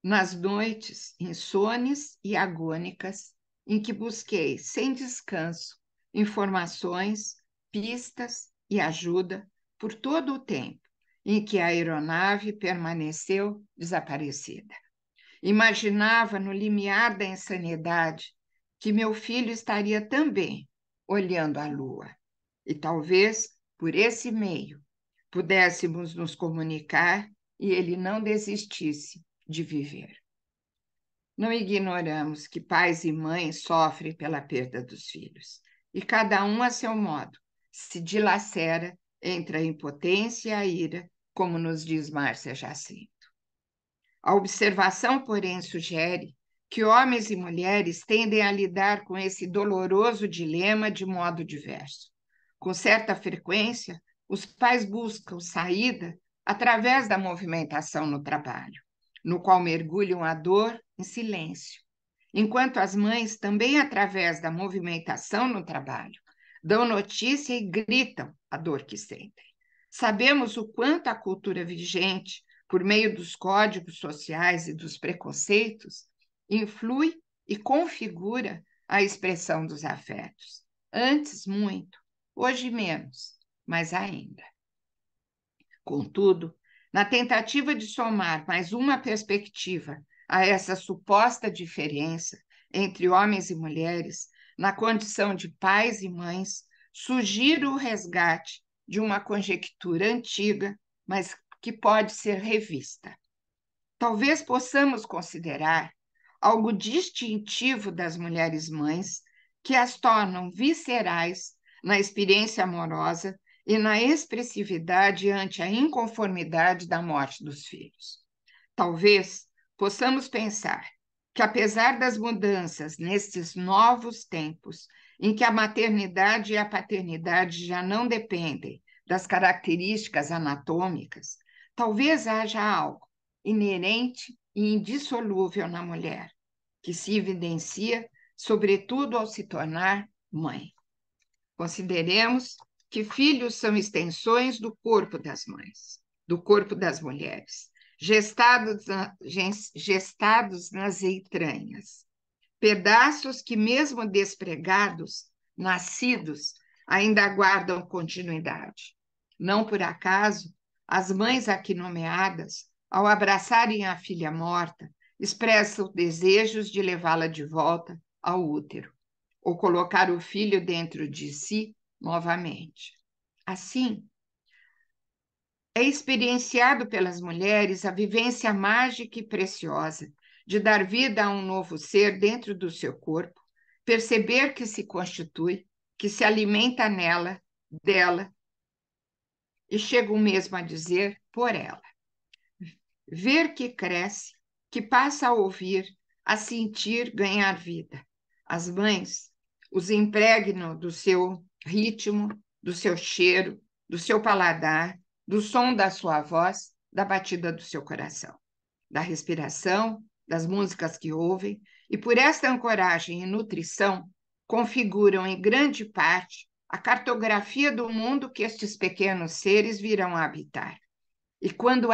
Speaker 6: nas noites insones e agônicas, em que busquei, sem descanso, informações, pistas e ajuda por todo o tempo em que a aeronave permaneceu desaparecida. Imaginava, no limiar da insanidade, que meu filho estaria também olhando a lua. E talvez, por esse meio, pudéssemos nos comunicar e ele não desistisse de viver. Não ignoramos que pais e mães sofrem pela perda dos filhos, e cada um a seu modo se dilacera entre a impotência e a ira, como nos diz Márcia Jacinto. A observação, porém, sugere que homens e mulheres tendem a lidar com esse doloroso dilema de modo diverso. Com certa frequência, os pais buscam saída através da movimentação no trabalho, no qual mergulham a dor em silêncio, enquanto as mães, também através da movimentação no trabalho, dão notícia e gritam a dor que sentem. Sabemos o quanto a cultura vigente, por meio dos códigos sociais e dos preconceitos, influi e configura a expressão dos afetos. Antes, muito, hoje menos, mas ainda. Contudo, na tentativa de somar mais uma perspectiva a essa suposta diferença entre homens e mulheres, na condição de pais e mães, sugiro o resgate de uma conjectura antiga, mas que pode ser revista. Talvez possamos considerar algo distintivo das mulheres mães que as tornam viscerais na experiência amorosa e na expressividade ante a inconformidade da morte dos filhos. Talvez possamos pensar que, apesar das mudanças nestes novos tempos, em que a maternidade e a paternidade já não dependem das características anatômicas, talvez haja algo inerente e indissolúvel na mulher, que se evidencia, sobretudo, ao se tornar mãe. Consideremos que filhos são extensões do corpo das mães, do corpo das mulheres, gestados nas entranhas, pedaços que, mesmo despregados, nascidos, ainda aguardam continuidade. Não por acaso, as mães aqui nomeadas, ao abraçarem a filha morta, expressam desejos de levá-la de volta ao útero, ou colocar o filho dentro de si novamente. Assim, é experienciado pelas mulheres a vivência mágica e preciosa de dar vida a um novo ser dentro do seu corpo, perceber que se constitui, que se alimenta nela, dela, e chego mesmo a dizer por ela. Ver que cresce, que passa a ouvir, a sentir, ganhar vida. As mães os impregnam do seu ritmo, do seu cheiro, do seu paladar, do som da sua voz, da batida do seu coração, da respiração, das músicas que ouvem, e por esta ancoragem e nutrição configuram em grande parte a cartografia do mundo que estes pequenos seres virão a habitar. E quando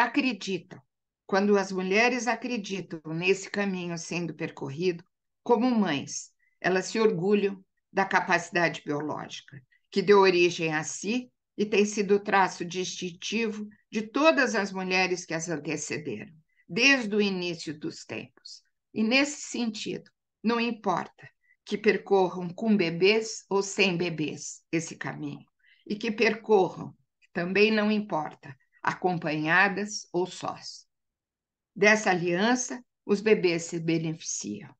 Speaker 6: as mulheres acreditam nesse caminho sendo percorrido, como mães, elas se orgulham da capacidade biológica, que deu origem a si e tem sido traço distintivo de todas as mulheres que as antecederam, desde o início dos tempos. E, nesse sentido, não importa que percorram com bebês ou sem bebês esse caminho, e que percorram, também não importa, acompanhadas ou sós. Dessa aliança, os bebês se beneficiam.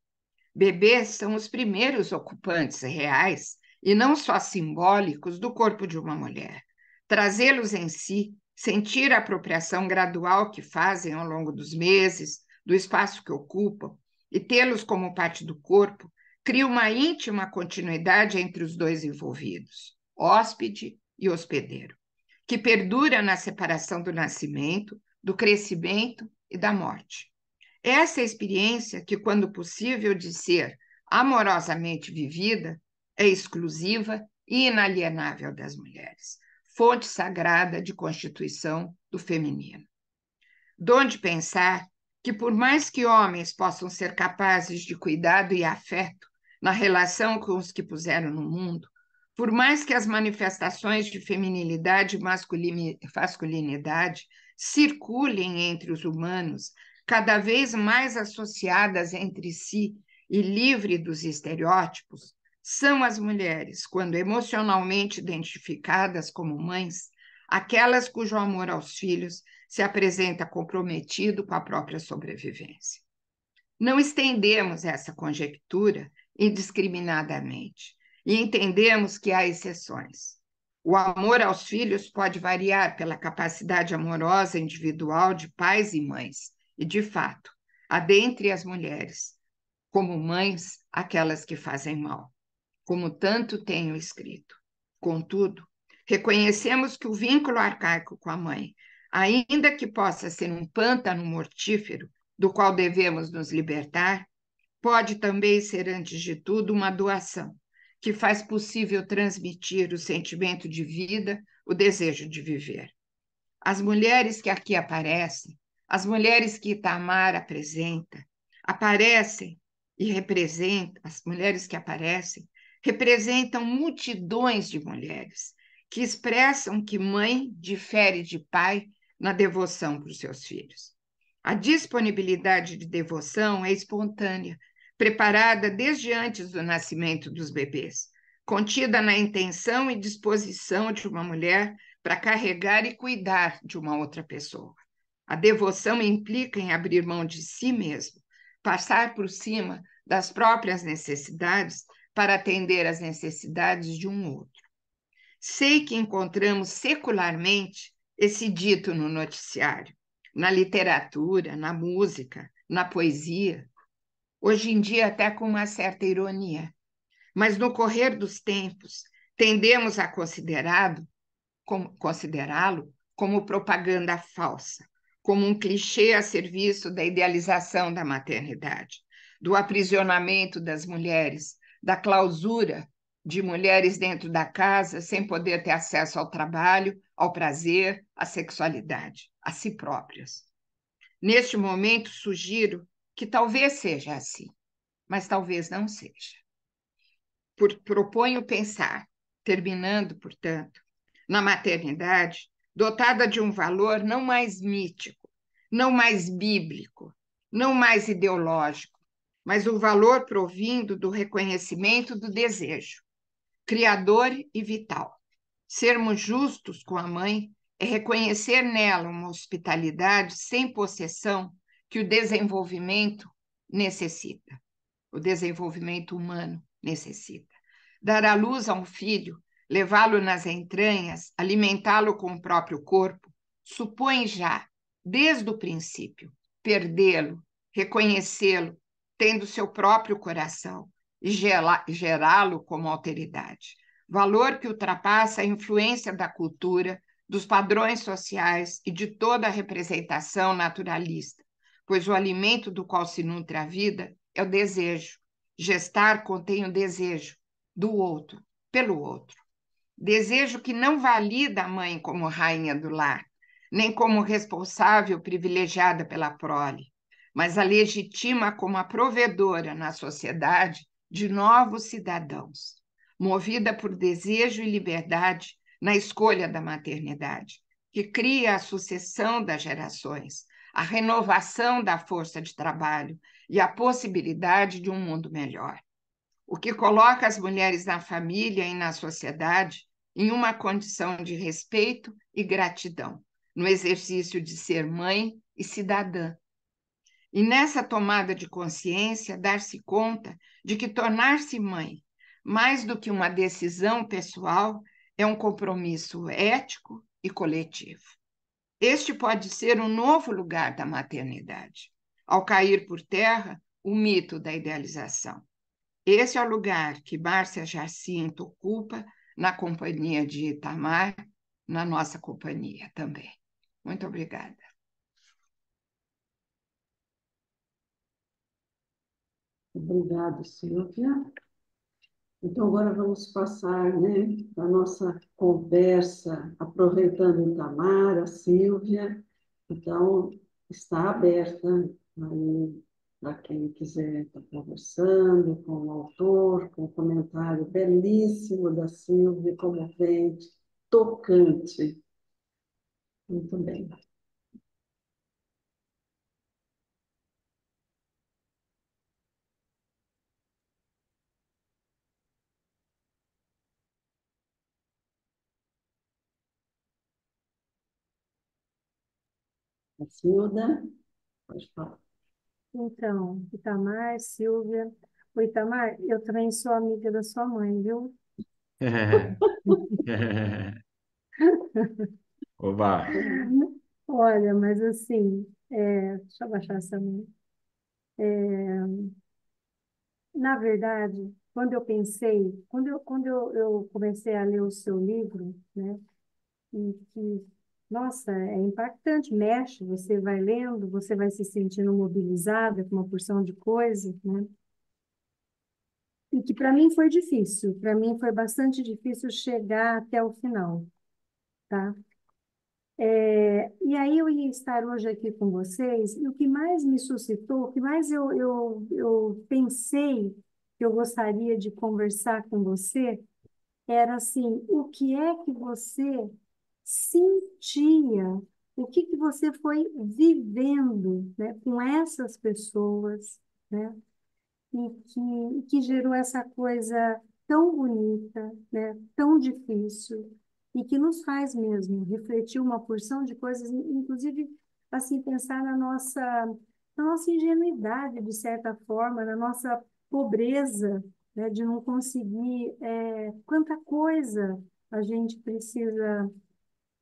Speaker 6: Bebês são os primeiros ocupantes reais, e não só simbólicos, do corpo de uma mulher. Trazê-los em si, sentir a apropriação gradual que fazem ao longo dos meses, do espaço que ocupam, e tê-los como parte do corpo, cria uma íntima continuidade entre os dois envolvidos, hóspede e hospedeiro, que perdura na separação do nascimento, do crescimento e da morte. Essa experiência, que, quando possível de ser amorosamente vivida, é exclusiva e inalienável das mulheres, fonte sagrada de constituição do feminino. Donde pensar que, por mais que homens possam ser capazes de cuidado e afeto na relação com os que puseram no mundo, por mais que as manifestações de feminilidade e masculinidade circulem entre os humanos, cada vez mais associadas entre si e livre dos estereótipos, são as mulheres, quando emocionalmente identificadas como mães, aquelas cujo amor aos filhos se apresenta comprometido com a própria sobrevivência. Não estendemos essa conjectura indiscriminadamente e entendemos que há exceções. O amor aos filhos pode variar pela capacidade amorosa individual de pais e mães, e, de fato, há dentre as mulheres, como mães, aquelas que fazem mal, como tanto tenho escrito. Contudo, reconhecemos que o vínculo arcaico com a mãe, ainda que possa ser um pântano mortífero, do qual devemos nos libertar, pode também ser, antes de tudo, uma doação, que faz possível transmitir o sentimento de vida, o desejo de viver. As mulheres que aqui aparecem, as mulheres que Itamar apresenta, aparecem e representam, as mulheres que aparecem, representam multidões de mulheres que expressam que mãe difere de pai na devoção para os seus filhos. A disponibilidade de devoção é espontânea, preparada desde antes do nascimento dos bebês, contida na intenção e disposição de uma mulher para carregar e cuidar de uma outra pessoa. A devoção implica em abrir mão de si mesmo, passar por cima das próprias necessidades para atender às necessidades de um outro. Sei que encontramos secularmente esse dito no noticiário, na literatura, na música, na poesia, hoje em dia até com uma certa ironia. Mas no correr dos tempos, tendemos a considerá-lo como propaganda falsa, como um clichê a serviço da idealização da maternidade, do aprisionamento das mulheres, da clausura de mulheres dentro da casa sem poder ter acesso ao trabalho, ao prazer, à sexualidade, a si próprias. Neste momento, sugiro que talvez seja assim, mas talvez não seja. Proponho pensar, terminando, portanto, na maternidade, dotada de um valor não mais mítico, não mais bíblico, não mais ideológico, mas o valor provindo do reconhecimento do desejo, criador e vital. Sermos justos com a mãe é reconhecer nela uma hospitalidade sem possessão que o desenvolvimento necessita, o desenvolvimento humano necessita. Dar à luz a um filho, levá-lo nas entranhas, alimentá-lo com o próprio corpo, supõe já, desde o princípio, perdê-lo, reconhecê-lo, tendo seu próprio coração, e gerá-lo como alteridade. Valor que ultrapassa a influência da cultura, dos padrões sociais e de toda a representação naturalista, pois o alimento do qual se nutre a vida é o desejo. Gestar contém o desejo do outro, pelo outro. Desejo que não valida a mãe como rainha do lar, nem como responsável privilegiada pela prole, mas a legitima como a provedora na sociedade de novos cidadãos, movida por desejo e liberdade na escolha da maternidade, que cria a sucessão das gerações, a renovação da força de trabalho e a possibilidade de um mundo melhor. O que coloca as mulheres na família e na sociedade em uma condição de respeito e gratidão, no exercício de ser mãe e cidadã. E nessa tomada de consciência, dar-se conta de que tornar-se mãe, mais do que uma decisão pessoal, é um compromisso ético e coletivo. Este pode ser um novo lugar da maternidade, ao cair por terra o mito da idealização. Esse é o lugar que Márcia Jacinto ocupa na companhia de Itamar, na nossa companhia também. Muito obrigada.
Speaker 3: Obrigada, Silvia. Então, agora vamos passar, né, a nossa conversa, aproveitando o Itamar, a Silvia. Então, está aberta aí para quem quiser estar conversando com o autor, com o comentário belíssimo da Silvia, comovente, tocante. Muito bem. A Silda, pode falar.
Speaker 1: Então, Itamar, Silvia. O Itamar, eu também sou amiga da sua mãe, viu?
Speaker 2: Oba!
Speaker 1: Olha, mas assim, deixa eu abaixar essa minha. Na verdade, quando eu pensei, eu comecei a ler o seu livro, né, e que, nossa, é impactante, mexe, você vai lendo, você vai se sentindo mobilizada com uma porção de coisas, né, e que para mim foi difícil, para mim foi bastante difícil chegar até o final, tá? E aí eu ia estar hoje aqui com vocês, e o que mais me suscitou, o que mais eu pensei que eu gostaria de conversar com você, era assim, o que é que você sentia, o que que você foi vivendo, né, com essas pessoas, né, e que gerou essa coisa tão bonita, né, tão difícil, e que nos faz mesmo refletir uma porção de coisas, inclusive, assim, pensar na nossa ingenuidade, de certa forma, na nossa pobreza, né, de não conseguir, quanta coisa a gente precisa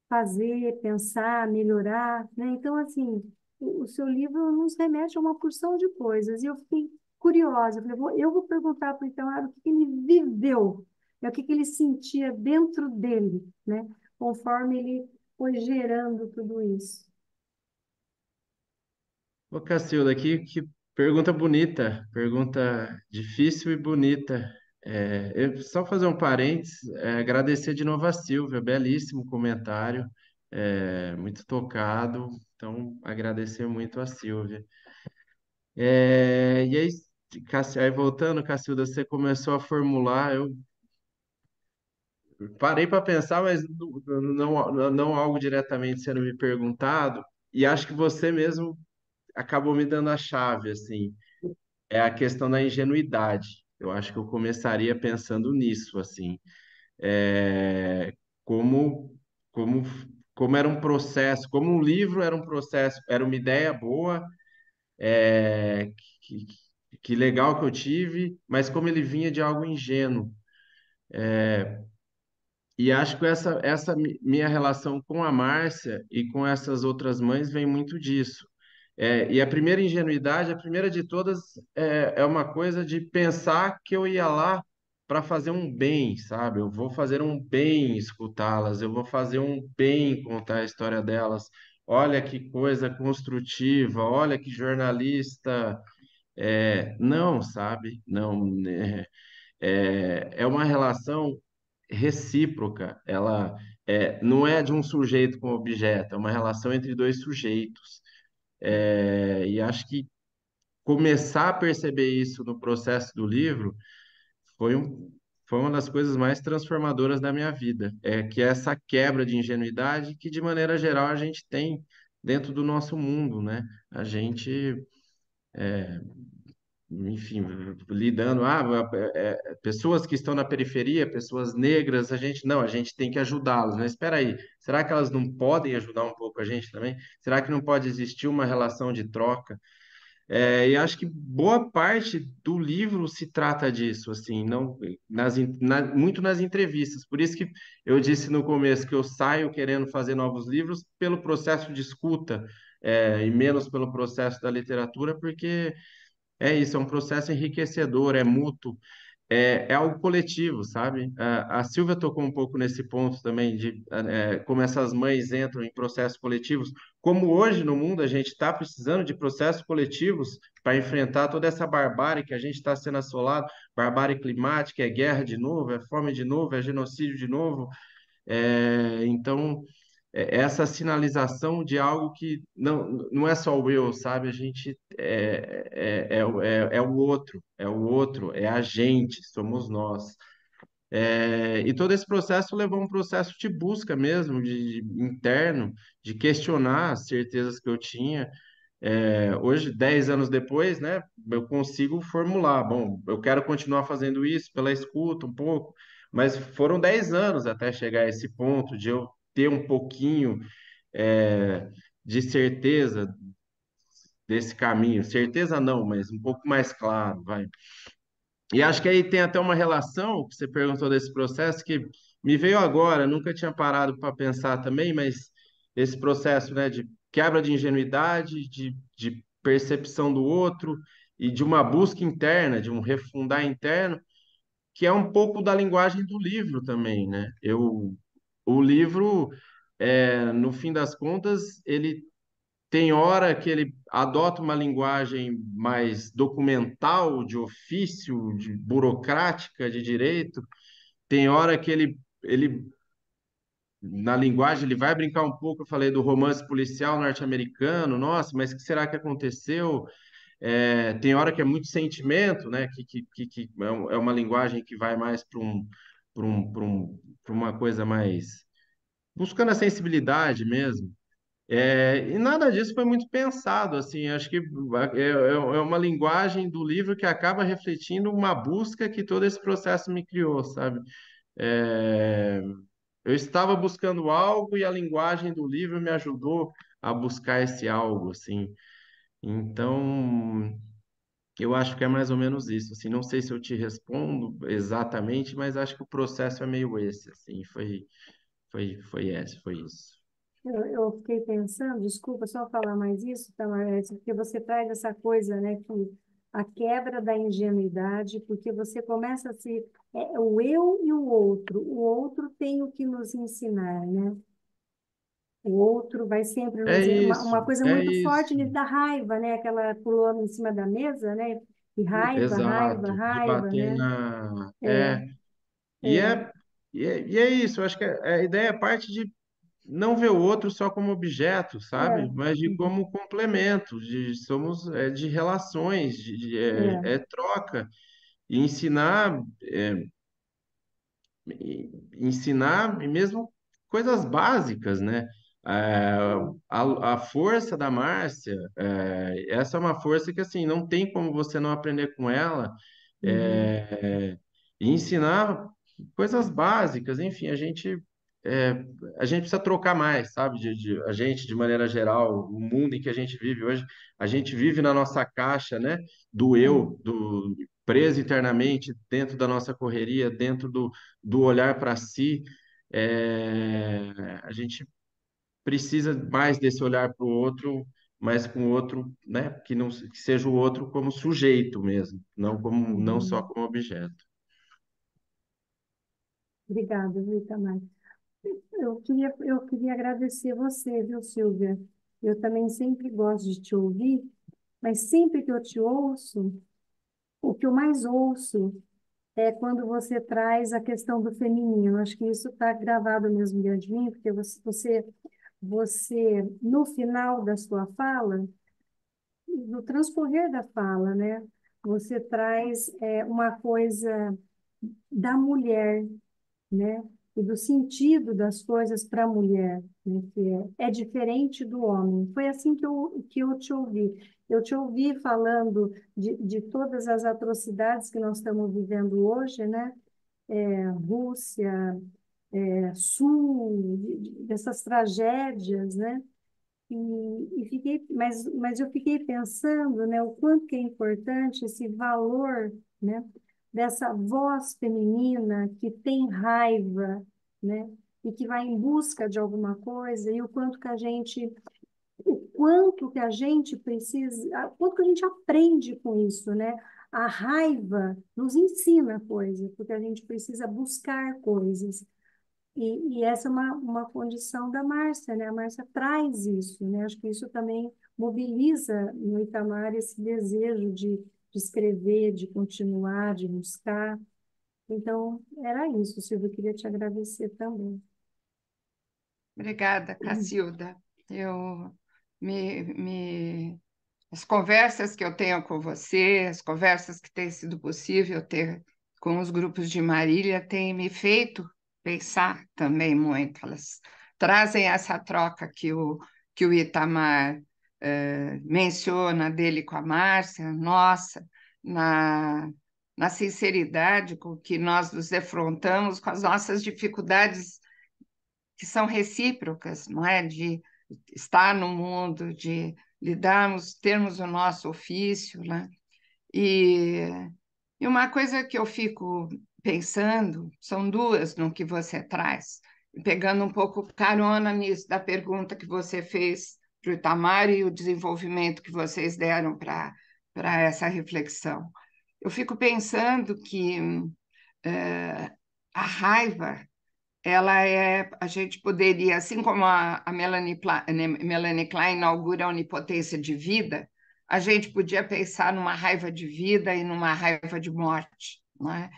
Speaker 1: fazer, pensar, melhorar, né? Então, assim, o seu livro nos remete a uma porção de coisas. E eu fiquei curiosa, eu falei, eu vou perguntar para o Itamar o que que ele viveu, né? O que que ele sentia dentro dele, né? Conforme ele foi gerando tudo isso.
Speaker 2: Ô, Cacilda, que pergunta bonita, pergunta difícil e bonita. Só fazer um parênteses, agradecer de novo a Silvia, belíssimo comentário, muito tocado, então agradecer muito a Silvia. E aí, aí voltando, Cacilda, você começou a formular, eu parei para pensar, mas não algo diretamente sendo me perguntado, e acho que você mesmo acabou me dando a chave, assim. É a questão da ingenuidade. Eu acho que eu começaria pensando nisso, assim, é, como, como, como era um processo, como um livro era um processo, era uma ideia boa, é, que, que legal que eu tive, mas como ele vinha de algo ingênuo. E acho que minha relação com a Márcia e com essas outras mães vem muito disso. E a primeira ingenuidade, a primeira de todas, é uma coisa de pensar que eu ia lá para fazer um bem, sabe? Eu vou fazer um bem escutá-las, eu vou fazer um bem contar a história delas. Olha que coisa construtiva, olha que jornalista. Não, sabe? Não, né? É uma relação recíproca. Ela não é de um sujeito com objeto, é uma relação entre dois sujeitos. E acho que começar a perceber isso no processo do livro foi, um, foi uma das coisas mais transformadoras da minha vida. Que é essa quebra de ingenuidade que, de maneira geral, a gente tem dentro do nosso mundo, né? A gente enfim, lidando, pessoas que estão na periferia, pessoas negras, a gente tem que ajudá-las, mas espera aí, será que elas não podem ajudar um pouco a gente também? Será que não pode existir uma relação de troca? E acho que boa parte do livro se trata disso, assim, não muito nas entrevistas. Por isso que eu disse no começo que eu saio querendo fazer novos livros pelo processo de escuta, e menos pelo processo da literatura, porque é isso, é um processo enriquecedor, é mútuo. é algo coletivo, sabe? A Silvia tocou um pouco nesse ponto também de como essas mães entram em processos coletivos. Como hoje no mundo a gente está precisando de processos coletivos para enfrentar toda essa barbárie que a gente está sendo assolado, barbárie climática, é guerra de novo, é fome de novo, é genocídio de novo. Então, essa sinalização de algo que não é só o eu, sabe? A gente é o outro, é a gente, somos nós. E todo esse processo levou a um processo de busca mesmo, interno, de questionar as certezas que eu tinha. Hoje, 10 anos depois, né, eu consigo formular, bom, eu quero continuar fazendo isso pela escuta um pouco, mas foram 10 anos até chegar a esse ponto de eu ter um pouquinho é, de certeza desse caminho. Certeza não, mas um pouco mais claro, vai. E acho que aí tem até uma relação, que você perguntou desse processo, que me veio agora, nunca tinha parado para pensar também, mas esse processo, né, de quebra de ingenuidade, de percepção do outro e de uma busca interna, de um refundar interno, que é um pouco da linguagem do livro também, né? O livro, no fim das contas, ele tem hora que ele adota uma linguagem mais documental, de ofício, de burocrática, de direito. Tem hora que ele na linguagem, ele vai brincar um pouco. Eu falei do romance policial norte-americano. Nossa, mas o que será que aconteceu? Tem hora que é muito sentimento, né? Que é uma linguagem que vai mais para uma coisa mais buscando a sensibilidade mesmo. E nada disso foi muito pensado, assim, acho que é uma linguagem do livro que acaba refletindo uma busca que todo esse processo me criou, sabe? É, eu estava buscando algo e a linguagem do livro me ajudou a buscar esse algo, assim. Então, eu acho que é mais ou menos isso, assim, não sei se eu te respondo exatamente, mas acho que o processo é meio esse, assim, foi isso.
Speaker 1: Eu fiquei pensando, desculpa só falar mais isso, Tamara, porque você traz essa coisa, né, que a quebra da ingenuidade, porque você começa a se... o eu e o outro tem o que nos ensinar, né? O outro vai sempre nos... uma coisa
Speaker 2: É
Speaker 1: muito forte
Speaker 2: isso.
Speaker 1: da raiva, né? Aquela pulando em cima da mesa, né? E raiva, raiva,
Speaker 2: Exato, de
Speaker 1: raiva,
Speaker 2: bater
Speaker 1: né?
Speaker 2: na.
Speaker 1: É,
Speaker 2: E
Speaker 1: é,
Speaker 2: é, e é isso, eu acho que a ideia é parte de não ver o outro só como objeto, sabe?
Speaker 1: é,
Speaker 2: Mas de
Speaker 1: uhum,
Speaker 2: como complemento, somos de relações,
Speaker 1: é,
Speaker 2: troca. E ensinar, ensinar e mesmo coisas básicas, né? É, a força da Márcia, essa é uma força que assim não tem como você não aprender com ela,
Speaker 1: uhum,
Speaker 2: e ensinar coisas básicas. Enfim, é, a gente precisa trocar mais, sabe? A gente, de maneira geral, o mundo em que a gente vive hoje, a gente vive na nossa caixa, né? Do
Speaker 1: é.
Speaker 2: eu, preso internamente dentro da nossa correria, dentro do olhar para si. A gente precisa mais desse olhar para o outro, mas com o outro, né? Que seja o outro como sujeito mesmo, não só
Speaker 1: Uhum.
Speaker 2: como objeto.
Speaker 1: Obrigada, viu, Tamara? Eu queria agradecer você, viu, Silvia? Eu também sempre gosto de te ouvir, mas sempre que eu te ouço, o que eu mais ouço é quando você traz a questão do feminino. Acho que isso está gravado mesmo dentro de mim, porque você, no final da sua fala, no transcorrer da fala, né, você traz uma coisa da mulher, né? E do sentido das coisas para a mulher, né? Que é diferente do homem. Foi assim que eu te ouvi. Eu te ouvi falando de todas as atrocidades que nós estamos vivendo hoje, né? Rússia, Sul, dessas tragédias, né? Mas eu fiquei pensando, né, o quanto que é importante esse valor, né, dessa voz feminina que tem raiva, né, e que vai em busca de alguma coisa, e o quanto que a gente precisa, o quanto que a gente aprende com isso, né? A raiva nos ensina coisas, porque a gente precisa buscar coisas. E essa é uma condição da Márcia, né? A Márcia traz isso, né? Acho que isso também mobiliza no Itamar esse desejo de escrever, de continuar, de buscar. Então, era isso, Silvia, eu queria te agradecer também.
Speaker 6: Obrigada, Cacilda. Eu as conversas que eu tenho com você, as conversas que tem sido possível ter com os grupos de Marília, têm me feito pensar também muito. Elas trazem essa troca que o Itamar menciona dele com a Márcia, nossa, na, na sinceridade com que nós nos defrontamos com as nossas dificuldades que são recíprocas, não é? De estar no mundo, de lidarmos, termos o nosso ofício, né? E, e uma coisa que eu fico pensando, são duas no que você traz, pegando um pouco carona nisso da pergunta que você fez para o Itamar e o desenvolvimento que vocês deram para essa reflexão. Eu fico pensando que a raiva a gente poderia, assim como a Melanie Klein inaugura a onipotência de vida, a gente podia pensar numa raiva de vida e numa raiva de morte, não é?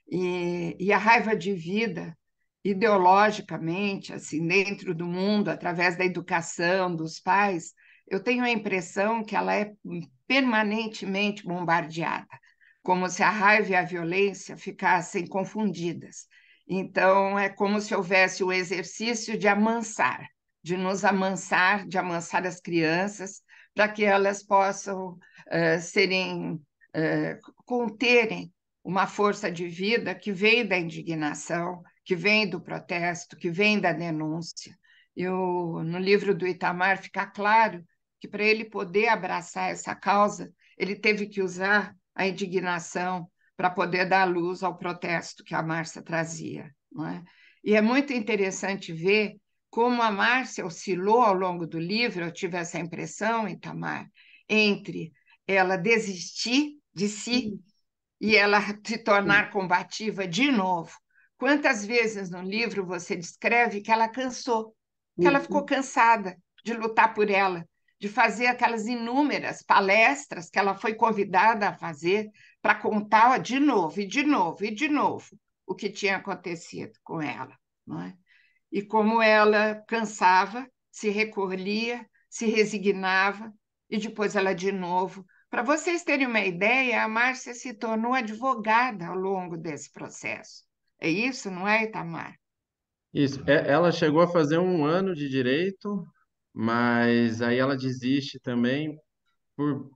Speaker 6: E a raiva de vida, ideologicamente, assim, dentro do mundo, através da educação dos pais, eu tenho a impressão que ela é permanentemente bombardeada, como se a raiva e a violência ficassem confundidas. Então, é como se houvesse o exercício de amansar, de nos amansar, de amansar as crianças, para que elas possam conterem uma força de vida que vem da indignação, que vem do protesto, que vem da denúncia. No livro do Itamar fica claro que para ele poder abraçar essa causa, ele teve que usar a indignação para poder dar luz ao protesto que a Márcia trazia, não é? E é muito interessante ver como a Márcia oscilou ao longo do livro, eu tive essa impressão, Itamar, entre ela desistir de si e ela se tornar combativa de novo. Quantas vezes no livro você descreve que ela cansou, que ela ficou cansada de lutar por ela, de fazer aquelas inúmeras palestras que ela foi convidada a fazer para contar de novo, e de novo, e de novo o que tinha acontecido com ela, não é? E como ela cansava, se recolhia, se resignava, e depois ela de novo. Para vocês terem uma ideia, a Márcia se tornou advogada ao longo desse processo. É isso, não é, Itamar?
Speaker 2: Isso. Ela chegou a fazer um ano de direito, mas aí ela desiste também por,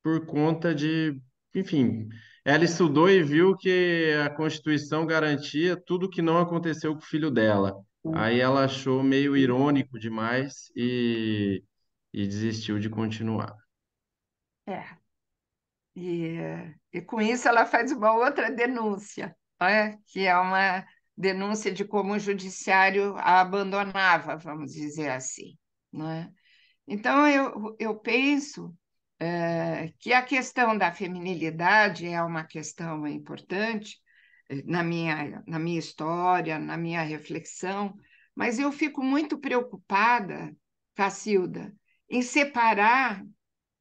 Speaker 2: por conta de, enfim, ela estudou e viu que a Constituição garantia tudo que não aconteceu com o filho dela. Aí ela achou meio irônico demais e desistiu de continuar.
Speaker 6: É. E com isso ela faz uma outra denúncia, não é? Que é uma denúncia de como o judiciário a abandonava, vamos dizer assim, não é? Então, eu penso que a questão da feminilidade é uma questão importante na minha história, na minha reflexão, mas eu fico muito preocupada, Cacilda, em separar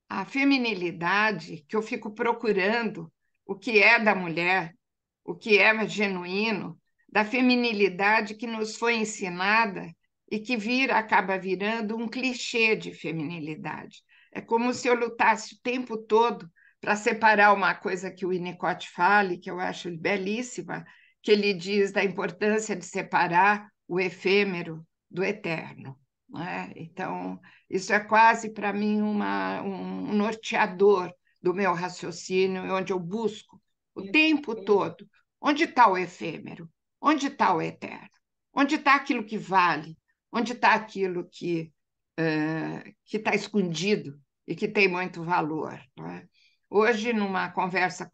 Speaker 6: a feminilidade, que eu fico procurando o que é da mulher, o que é genuíno, da feminilidade que nos foi ensinada e que acaba virando um clichê de feminilidade. É como se eu lutasse o tempo todo para separar uma coisa que o Winnicott fala, que eu acho belíssima, que ele diz da importância de separar o efêmero do eterno. Não é? Então, isso é quase para mim um norteador do meu raciocínio, onde eu busco o tempo todo onde está o efêmero, onde está o eterno, onde está aquilo que vale, onde está aquilo que está escondido e que tem muito valor. Não é? Hoje, numa conversa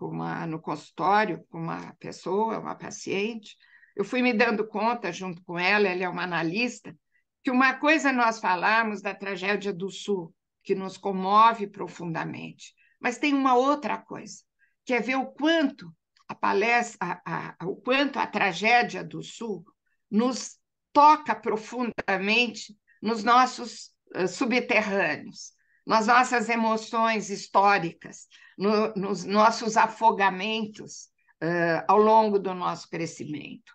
Speaker 6: no consultório com uma pessoa, uma paciente, eu fui me dando conta, junto com ela, ela é uma analista, que uma coisa nós falamos da tragédia do Sul, que nos comove profundamente, mas tem uma outra coisa, quer ver o quanto a palestra, o quanto a tragédia do Sul nos toca profundamente nos nossos subterrâneos, nas nossas emoções históricas, nos nossos afogamentos ao longo do nosso crescimento.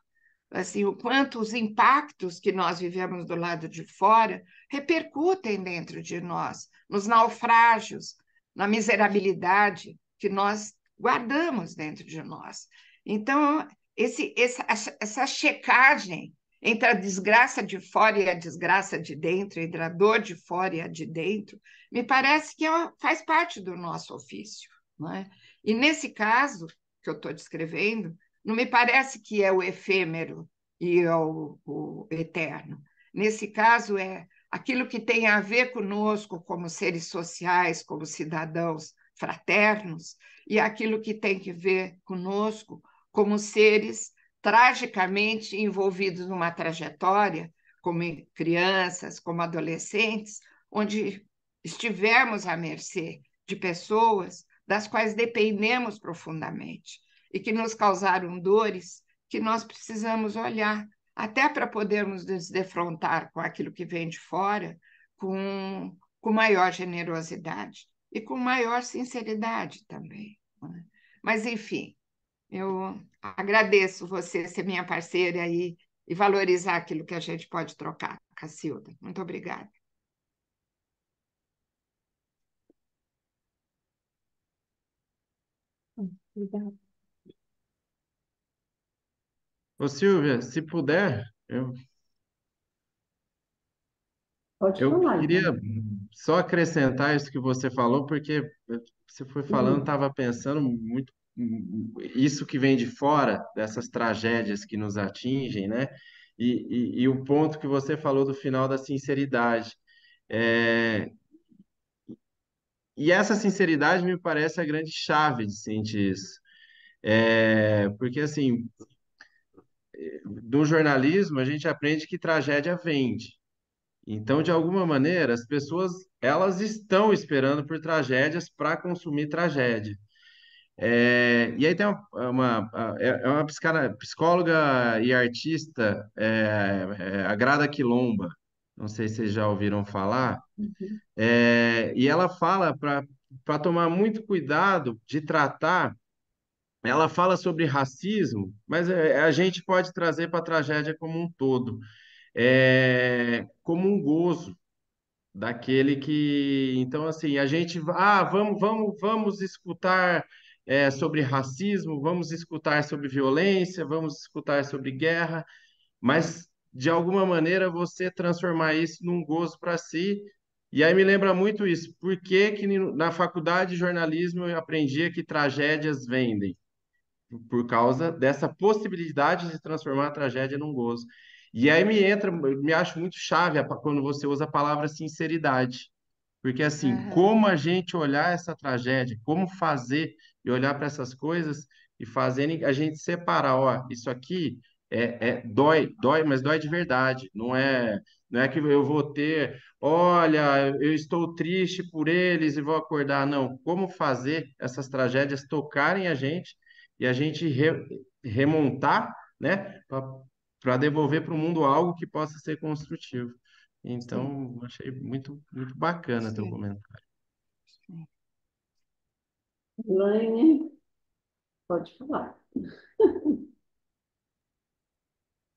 Speaker 6: Assim, o quanto os impactos que nós vivemos do lado de fora repercutem dentro de nós, nos naufrágios, na miserabilidade que nós guardamos dentro de nós. Então, essa checagem entre a desgraça de fora e a desgraça de dentro, entre a dor de fora e a de dentro, me parece que faz parte do nosso ofício. Não é? E nesse caso que eu estou descrevendo, não me parece que é o efêmero e o eterno. Nesse caso, é aquilo que tem a ver conosco como seres sociais, como cidadãos fraternos, e aquilo que tem que ver conosco como seres tragicamente envolvidos numa trajetória, como crianças, como adolescentes, onde estivemos à mercê de pessoas das quais dependemos profundamente e que nos causaram dores que nós precisamos olhar, até para podermos nos defrontar com aquilo que vem de fora com maior generosidade e com maior sinceridade também. Né? Mas, enfim, eu agradeço você ser minha parceira aí e valorizar aquilo que a gente pode trocar, Cacilda. Muito obrigada.
Speaker 1: Obrigada.
Speaker 2: Ô, Silvia, se puder,
Speaker 3: Pode
Speaker 2: eu
Speaker 3: falar,
Speaker 2: queria
Speaker 3: então.
Speaker 2: só acrescentar isso que você falou, porque você foi falando,
Speaker 3: Hum.
Speaker 2: estava pensando muito isso que vem de fora, dessas tragédias que nos atingem, né? E o ponto que você falou do final da sinceridade. É, e essa sinceridade me parece a grande chave de sentir isso. Porque, assim, do jornalismo, a gente aprende que tragédia vende. Então, de alguma maneira, as pessoas elas estão esperando por tragédias para consumir tragédia. E aí tem uma psicóloga e artista, a Grada Quilomba, não sei se vocês já ouviram falar,
Speaker 3: Uhum.
Speaker 2: e ela fala para tomar muito cuidado de tratar. Ela fala sobre racismo, mas a gente pode trazer para a tragédia como um todo, como um gozo daquele que, então assim, a gente, vamos escutar sobre racismo, vamos escutar sobre violência, vamos escutar sobre guerra, mas de alguma maneira você transformar isso num gozo para si. E aí me lembra muito isso. Por que que na faculdade de jornalismo eu aprendia que tragédias vendem? Por causa dessa possibilidade de transformar a tragédia num gozo. E aí me acho muito chave quando você usa a palavra sinceridade. Porque assim,
Speaker 6: Uhum.
Speaker 2: como a gente olhar essa tragédia, como fazer e olhar para essas coisas e fazerem a gente separar, ó, isso aqui dói, mas dói de verdade. Não é que eu vou ter, olha, eu estou triste por eles e vou acordar. Não, como fazer essas tragédias tocarem a gente e a gente remontar, né, para devolver para o mundo algo que possa ser construtivo.
Speaker 6: Sim,
Speaker 2: Então, achei muito, muito bacana teu
Speaker 6: sim,
Speaker 2: comentário.
Speaker 6: sim.
Speaker 3: Elaine, pode falar.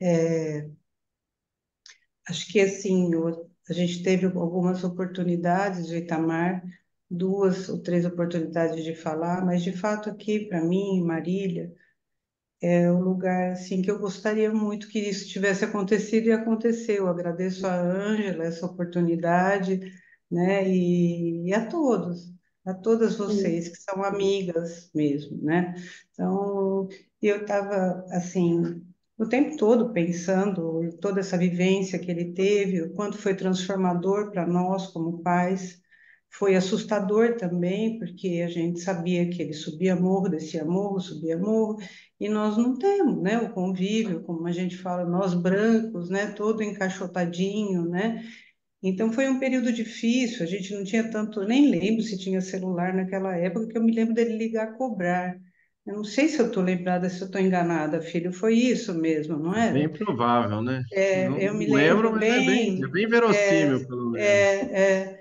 Speaker 7: É, acho que assim, a gente teve algumas oportunidades de Itamar, 2 ou 3 oportunidades de falar, mas de fato aqui, para mim, Marília, é um lugar assim que eu gostaria muito que isso tivesse acontecido e aconteceu. Eu agradeço a Ângela essa oportunidade, né? E a todas
Speaker 3: Sim.
Speaker 7: vocês que são amigas mesmo, né? Então, eu estava assim o tempo todo pensando em toda essa vivência que ele teve, o quanto foi transformador para nós como pais. Foi assustador também, porque a gente sabia que ele subia morro, descia morro, subia morro, e nós não temos, né, o convívio, como a gente fala, nós brancos, né, todo encaixotadinho, né? Então foi um período difícil, a gente não tinha tanto, nem lembro se tinha celular naquela época, que eu me lembro dele ligar a cobrar. Eu não sei se eu estou lembrada, se eu estou enganada, filho, foi isso mesmo, não
Speaker 2: Bem
Speaker 7: era?
Speaker 2: provável, né? Não,
Speaker 7: Eu me
Speaker 2: não lembro,
Speaker 7: lembro
Speaker 2: mas é
Speaker 7: bem,
Speaker 2: bem verossímil, pelo menos.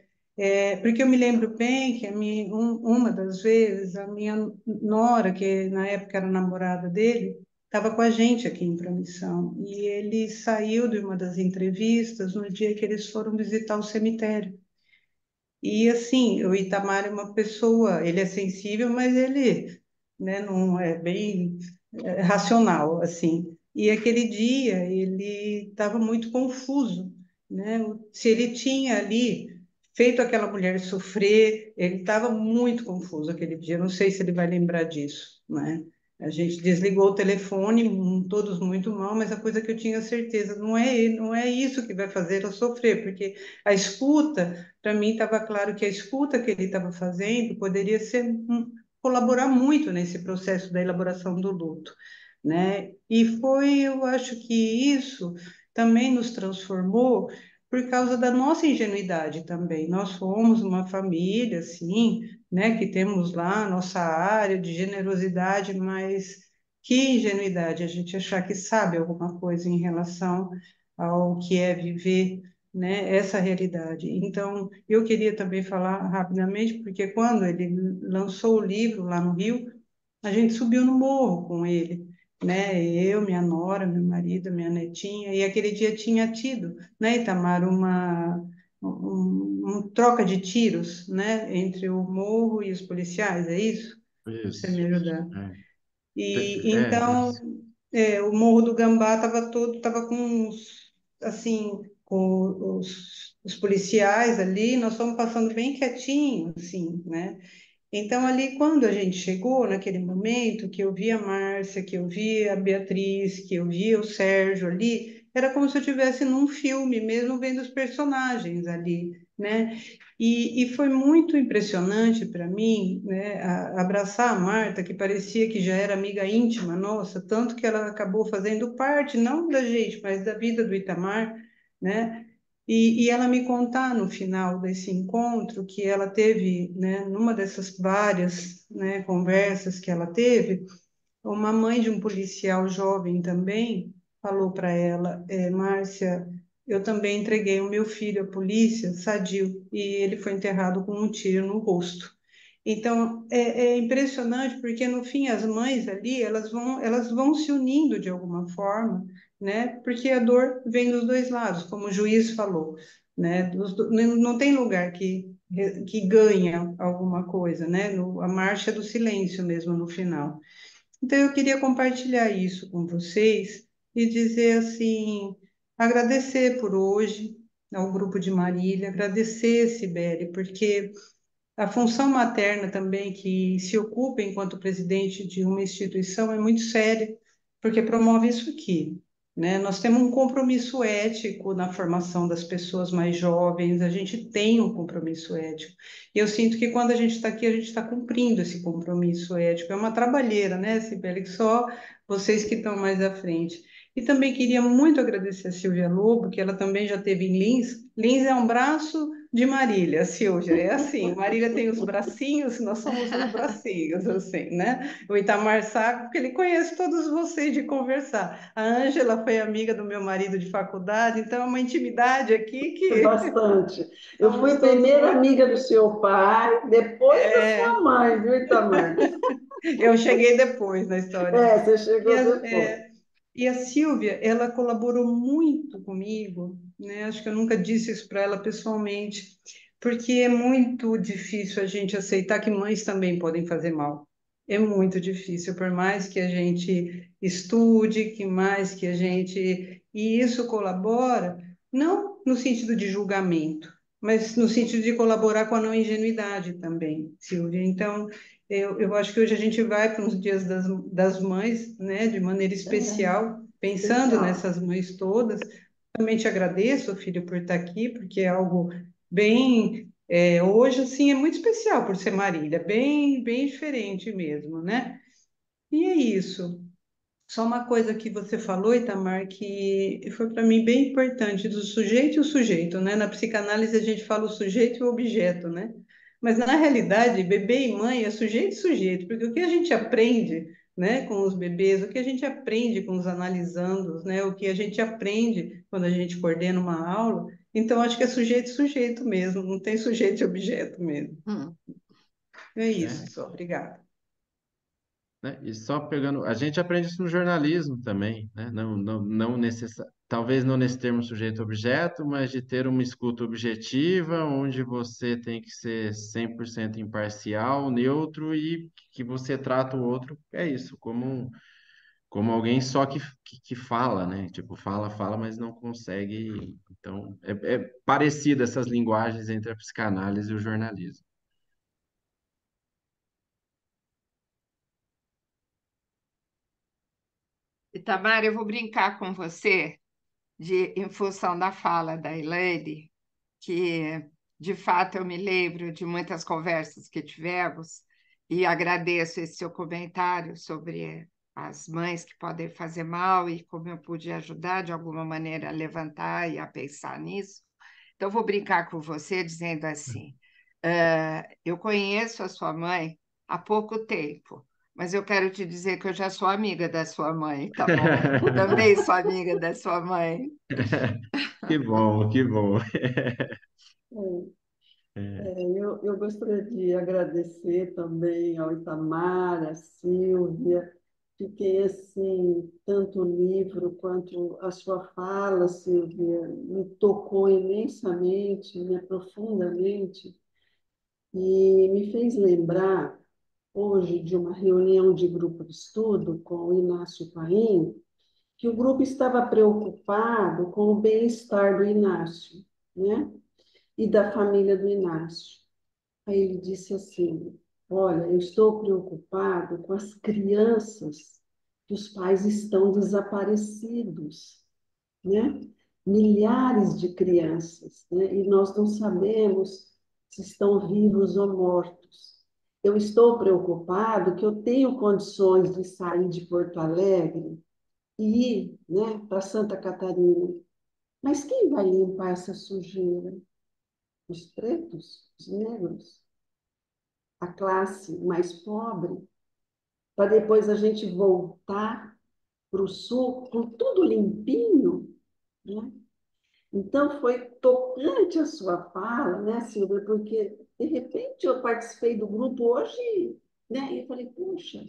Speaker 7: porque eu me lembro bem que uma das vezes a minha nora, que na época era namorada dele, estava com a gente aqui em Promissão, e ele saiu de uma das entrevistas no dia que eles foram visitar o cemitério. E assim, o Itamar é uma pessoa, ele é sensível, mas ele, né, não é bem racional, assim. E aquele dia ele estava muito confuso, né? Se ele tinha ali feito aquela mulher sofrer, ele estava muito confuso aquele dia. Não sei se ele vai lembrar disso, né? A gente desligou o telefone, todos muito mal, mas a coisa que eu tinha certeza, não é isso que vai fazer eu sofrer, porque a escuta, para mim estava claro que a escuta que ele estava fazendo poderia ser colaborar muito nesse processo da elaboração do luto, né? E foi, eu acho que isso também nos transformou por causa da nossa ingenuidade também. Nós fomos uma família, assim, né, que temos lá a nossa área de generosidade, mas que ingenuidade a gente achar que sabe alguma coisa em relação ao que é viver, né, essa realidade. Então, eu queria também falar rapidamente, porque quando ele lançou o livro lá no Rio, a gente subiu no morro com ele, né? Eu, minha nora, meu marido, minha netinha, e aquele dia tinha tido, né, Itamar, um troca de tiros, né, entre o morro e os policiais, é isso? Você
Speaker 2: Isso.
Speaker 7: me ajudar.
Speaker 2: É,
Speaker 7: E
Speaker 2: isso.
Speaker 7: então o Morro do Gambá estava todo, estava com assim, com os policiais ali, nós fomos passando bem quietinho, assim, né? Então, ali, quando a gente chegou, naquele momento, que eu vi a Márcia, que eu vi a Beatriz, que eu vi o Sérgio ali, era como se eu estivesse num filme, mesmo vendo os personagens ali, né? E foi muito impressionante para mim, né, abraçar a Marta, que parecia que já era amiga íntima nossa, tanto que ela acabou fazendo parte, não da gente, mas da vida do Itamar, né? E ela me contar no final desse encontro que ela teve, né, numa dessas várias, né, conversas que ela teve, uma mãe de um policial jovem também falou para ela, Márcia, eu também entreguei o meu filho à polícia, sadio, e ele foi enterrado com um tiro no rosto. Então, é impressionante porque, no fim, as mães ali, elas vão se unindo de alguma forma, né? Porque a dor vem dos dois lados, como o juiz falou, né? Não tem lugar que ganha alguma coisa, né? A marcha do silêncio mesmo no final. Então, eu queria compartilhar isso com vocês e dizer assim, agradecer por hoje ao Grupo de Marília, agradecer, Sibeli, porque a função materna também que se ocupa enquanto presidente de uma instituição é muito séria, porque promove isso aqui, né? Nós temos um compromisso ético na formação das pessoas mais jovens, a gente tem um compromisso ético. E eu sinto que quando a gente está aqui, a gente está cumprindo esse compromisso ético. É uma trabalheira, né, Sibeli, que só vocês que estão mais à frente. E também queria muito agradecer a Silvia Lobo, que ela também já teve em Lins. Lins é um braço de Marília, Silvia, é assim, Marília tem os bracinhos, nós somos os bracinhos, assim, né? O Itamar sabe, porque ele conhece todos vocês de conversar. A Ângela foi amiga do meu marido de faculdade, então é uma intimidade aqui que
Speaker 3: Bastante. Eu fui
Speaker 7: somos
Speaker 3: a
Speaker 7: todos
Speaker 3: primeira
Speaker 7: lá.
Speaker 3: amiga do seu pai, depois da sua mãe, viu, Itamar?
Speaker 7: Eu cheguei depois na história.
Speaker 3: Você
Speaker 7: E
Speaker 3: chegou depois.
Speaker 7: e a Silvia, ela colaborou muito comigo, né? Acho que eu nunca disse isso para ela pessoalmente, porque é muito difícil a gente aceitar que mães também podem fazer mal. É muito difícil, por mais que a gente estude, que mais que a gente. E isso colabora, não no sentido de julgamento, mas no sentido de colaborar com a não ingenuidade também, Silvia. Então, eu acho que hoje a gente vai para os dias das mães, né, de maneira
Speaker 3: É,
Speaker 7: especial, pensando
Speaker 3: especial.
Speaker 7: nessas mães todas. Também te agradeço, filho, por estar aqui, porque é algo bem, hoje, assim, é muito especial por ser Marília, bem, bem diferente mesmo, né? E é isso. Só uma coisa que você falou, Itamar, que foi para mim bem importante, do sujeito e o sujeito, né? Na psicanálise a gente fala o sujeito e o objeto, né? Mas na realidade, bebê e mãe é sujeito e sujeito, porque o que a gente aprende né, com os bebês, o que a gente aprende com os analisandos, né, o que a gente aprende quando a gente coordena uma aula. Então, acho que é sujeito mesmo, não tem sujeito e objeto mesmo.
Speaker 6: Hum.
Speaker 7: É isso,
Speaker 2: É,
Speaker 7: só. Obrigada.
Speaker 2: né? E só pegando, a gente aprende isso no jornalismo também, né? Não talvez não nesse termo sujeito-objeto, mas de ter uma escuta objetiva, onde você tem que ser 100% imparcial, neutro e que você trata o outro, é isso, como alguém só que fala, né? Tipo, fala, mas não consegue. Então, é parecido essas linguagens entre a psicanálise e o jornalismo.
Speaker 6: Itamar, eu vou brincar com você em função da fala da Elaine, que de fato eu me lembro de muitas conversas que tivemos e agradeço esse seu comentário sobre as mães que podem fazer mal e como eu pude ajudar de alguma maneira a levantar e a pensar nisso. Então, vou brincar com você dizendo assim: eu conheço a sua mãe há pouco tempo, mas eu quero te dizer que eu já sou amiga da sua mãe, tá bom? Também sou amiga da sua mãe.
Speaker 2: Que bom, que bom.
Speaker 3: Eu gostaria de agradecer também ao Itamar, à Silvia. Fiquei assim, tanto o livro quanto a sua fala, Silvia, me tocou imensamente, né, profundamente, e me fez lembrar hoje de uma reunião de grupo de estudo com o Inácio Paim, que o grupo estava preocupado com o bem-estar do Inácio, né? E da família do Inácio. Aí ele disse assim: Olha, eu estou preocupado com as crianças que os pais estão desaparecidos, né? Milhares de crianças, né? E nós não sabemos se estão vivos ou mortos. Eu estou preocupado que eu tenho condições de sair de Porto Alegre e ir, né, para Santa Catarina. Mas quem vai limpar essa sujeira? Os pretos? Os negros? A classe mais pobre? Para depois a gente voltar para o sul com tudo limpinho, né? Então, foi tocante a sua fala, né, Silvia? Porque, de repente, eu participei do grupo hoje, né? E eu falei, puxa,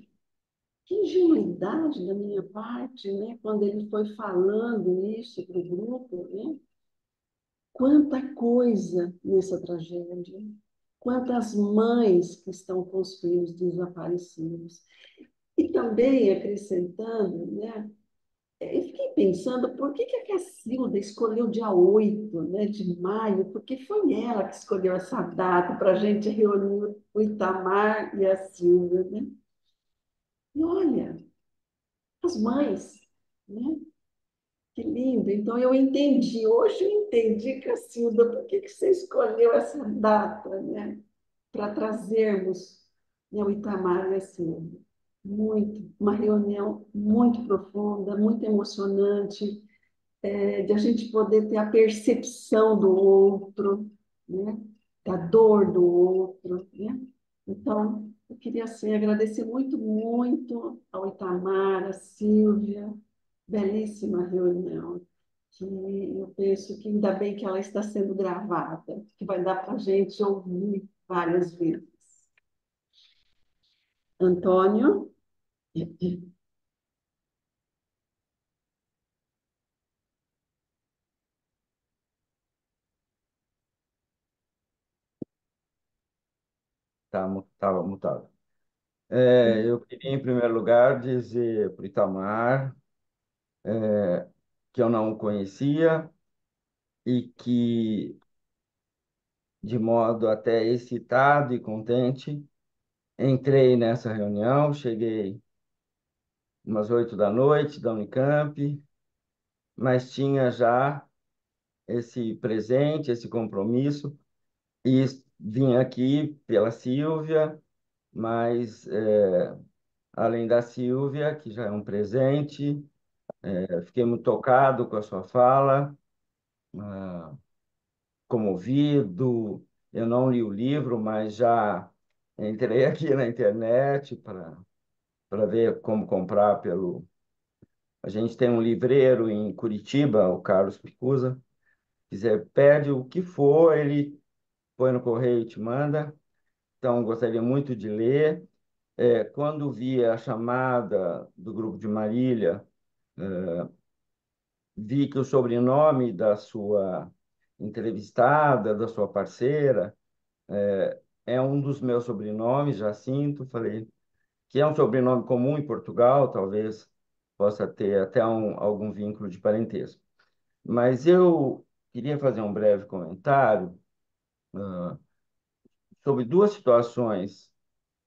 Speaker 3: que ingenuidade da minha parte, né? Quando ele foi falando isso para o grupo, né? Quanta coisa nessa tragédia. Quantas mães que estão com os filhos desaparecidos. E também, acrescentando, né? Eu fiquei pensando por que a Cacilda escolheu o dia 8, né, de maio, porque foi ela que escolheu essa data para a gente reunir o Itamar e a Silvia, né? E olha, as mães, né? Que lindo. Então eu entendi, hoje eu entendi, Cacilda, por que você escolheu essa data, né? Para trazermos, né, o Itamar e a Silvia. Muito, uma reunião muito profunda, muito emocionante, de a gente poder ter a percepção do outro, né? Da dor do outro, né? Então, eu queria assim, agradecer muito, muito ao Itamar, à Silvia, belíssima reunião, que eu penso que ainda bem que ela está sendo gravada, que vai dar para a gente ouvir várias vezes. Antônio?
Speaker 8: Estava mutado. Eu queria, em primeiro lugar, dizer para o Itamar que eu não o conhecia e que, de modo até excitado e contente, entrei nessa reunião. Cheguei umas 8 da noite da Unicamp, mas tinha já esse presente, esse compromisso, e vim aqui pela Silvia, mas, além da Silvia, que já é um presente, eu fiquei muito tocado com a sua fala, ah, comovido. Eu não li o livro, mas já entrei aqui na internet para ver como comprar pelo. A gente tem um livreiro em Curitiba, o Carlos Picusa. Quiser, pede o que for, ele põe no correio e te manda. Então, gostaria muito de ler. Quando vi a chamada do grupo de Marília, vi que o sobrenome da sua entrevistada, da sua parceira, é um dos meus sobrenomes, Jacinto. Falei que é um sobrenome comum em Portugal, talvez possa ter até algum vínculo de parentesco. Mas eu queria fazer um breve comentário sobre duas situações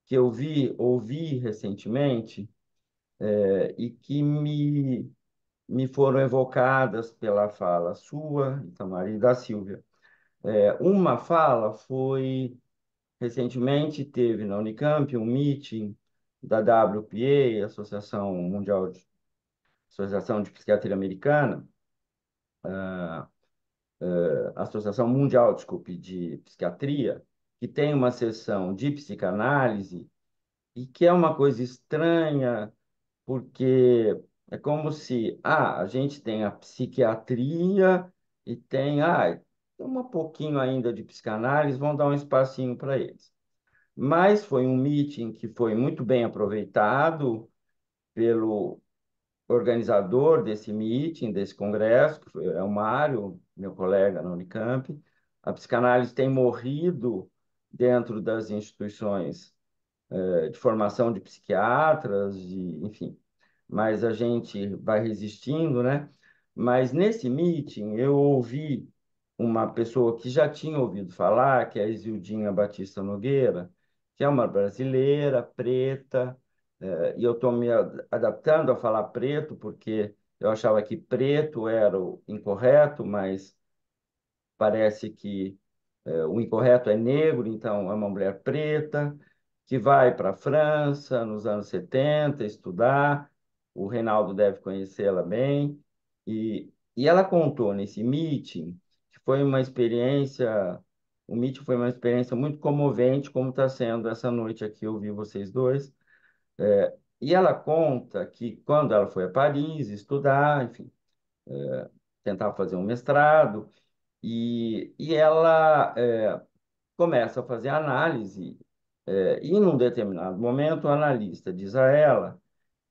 Speaker 8: que eu ouvi recentemente, e que me foram evocadas pela fala sua, Itamar, e da Silvia. Uma fala foi, recentemente teve na Unicamp um meeting da WPA, Associação de Psiquiatria Americana, Associação Mundial, desculpe, de Psiquiatria, que tem uma sessão de psicanálise e que é uma coisa estranha, porque é como se a gente tem a psiquiatria e tem um pouquinho ainda de psicanálise, vão dar um espacinho para eles. Mas foi um meeting que foi muito bem aproveitado pelo organizador desse meeting, desse congresso, é o Mário, meu colega na Unicamp. A psicanálise tem morrido dentro das instituições de formação de psiquiatras, enfim, mas a gente vai resistindo, né? Mas nesse meeting eu ouvi uma pessoa que já tinha ouvido falar, que é a Isildinha Batista Nogueira, que é uma brasileira, preta, e eu estou me adaptando a falar preto, porque eu achava que preto era o incorreto, mas parece que o incorreto é negro, então é uma mulher preta que vai para a França nos anos 70 estudar. O Reinaldo deve conhecê-la bem. E ela contou nesse meeting que foi uma experiência, o meeting foi uma experiência muito comovente, como está sendo essa noite aqui, eu vi vocês dois. E ela conta que quando ela foi a Paris estudar, enfim, tentar fazer um mestrado, e ela começa a fazer análise, e num determinado momento o analista diz a ela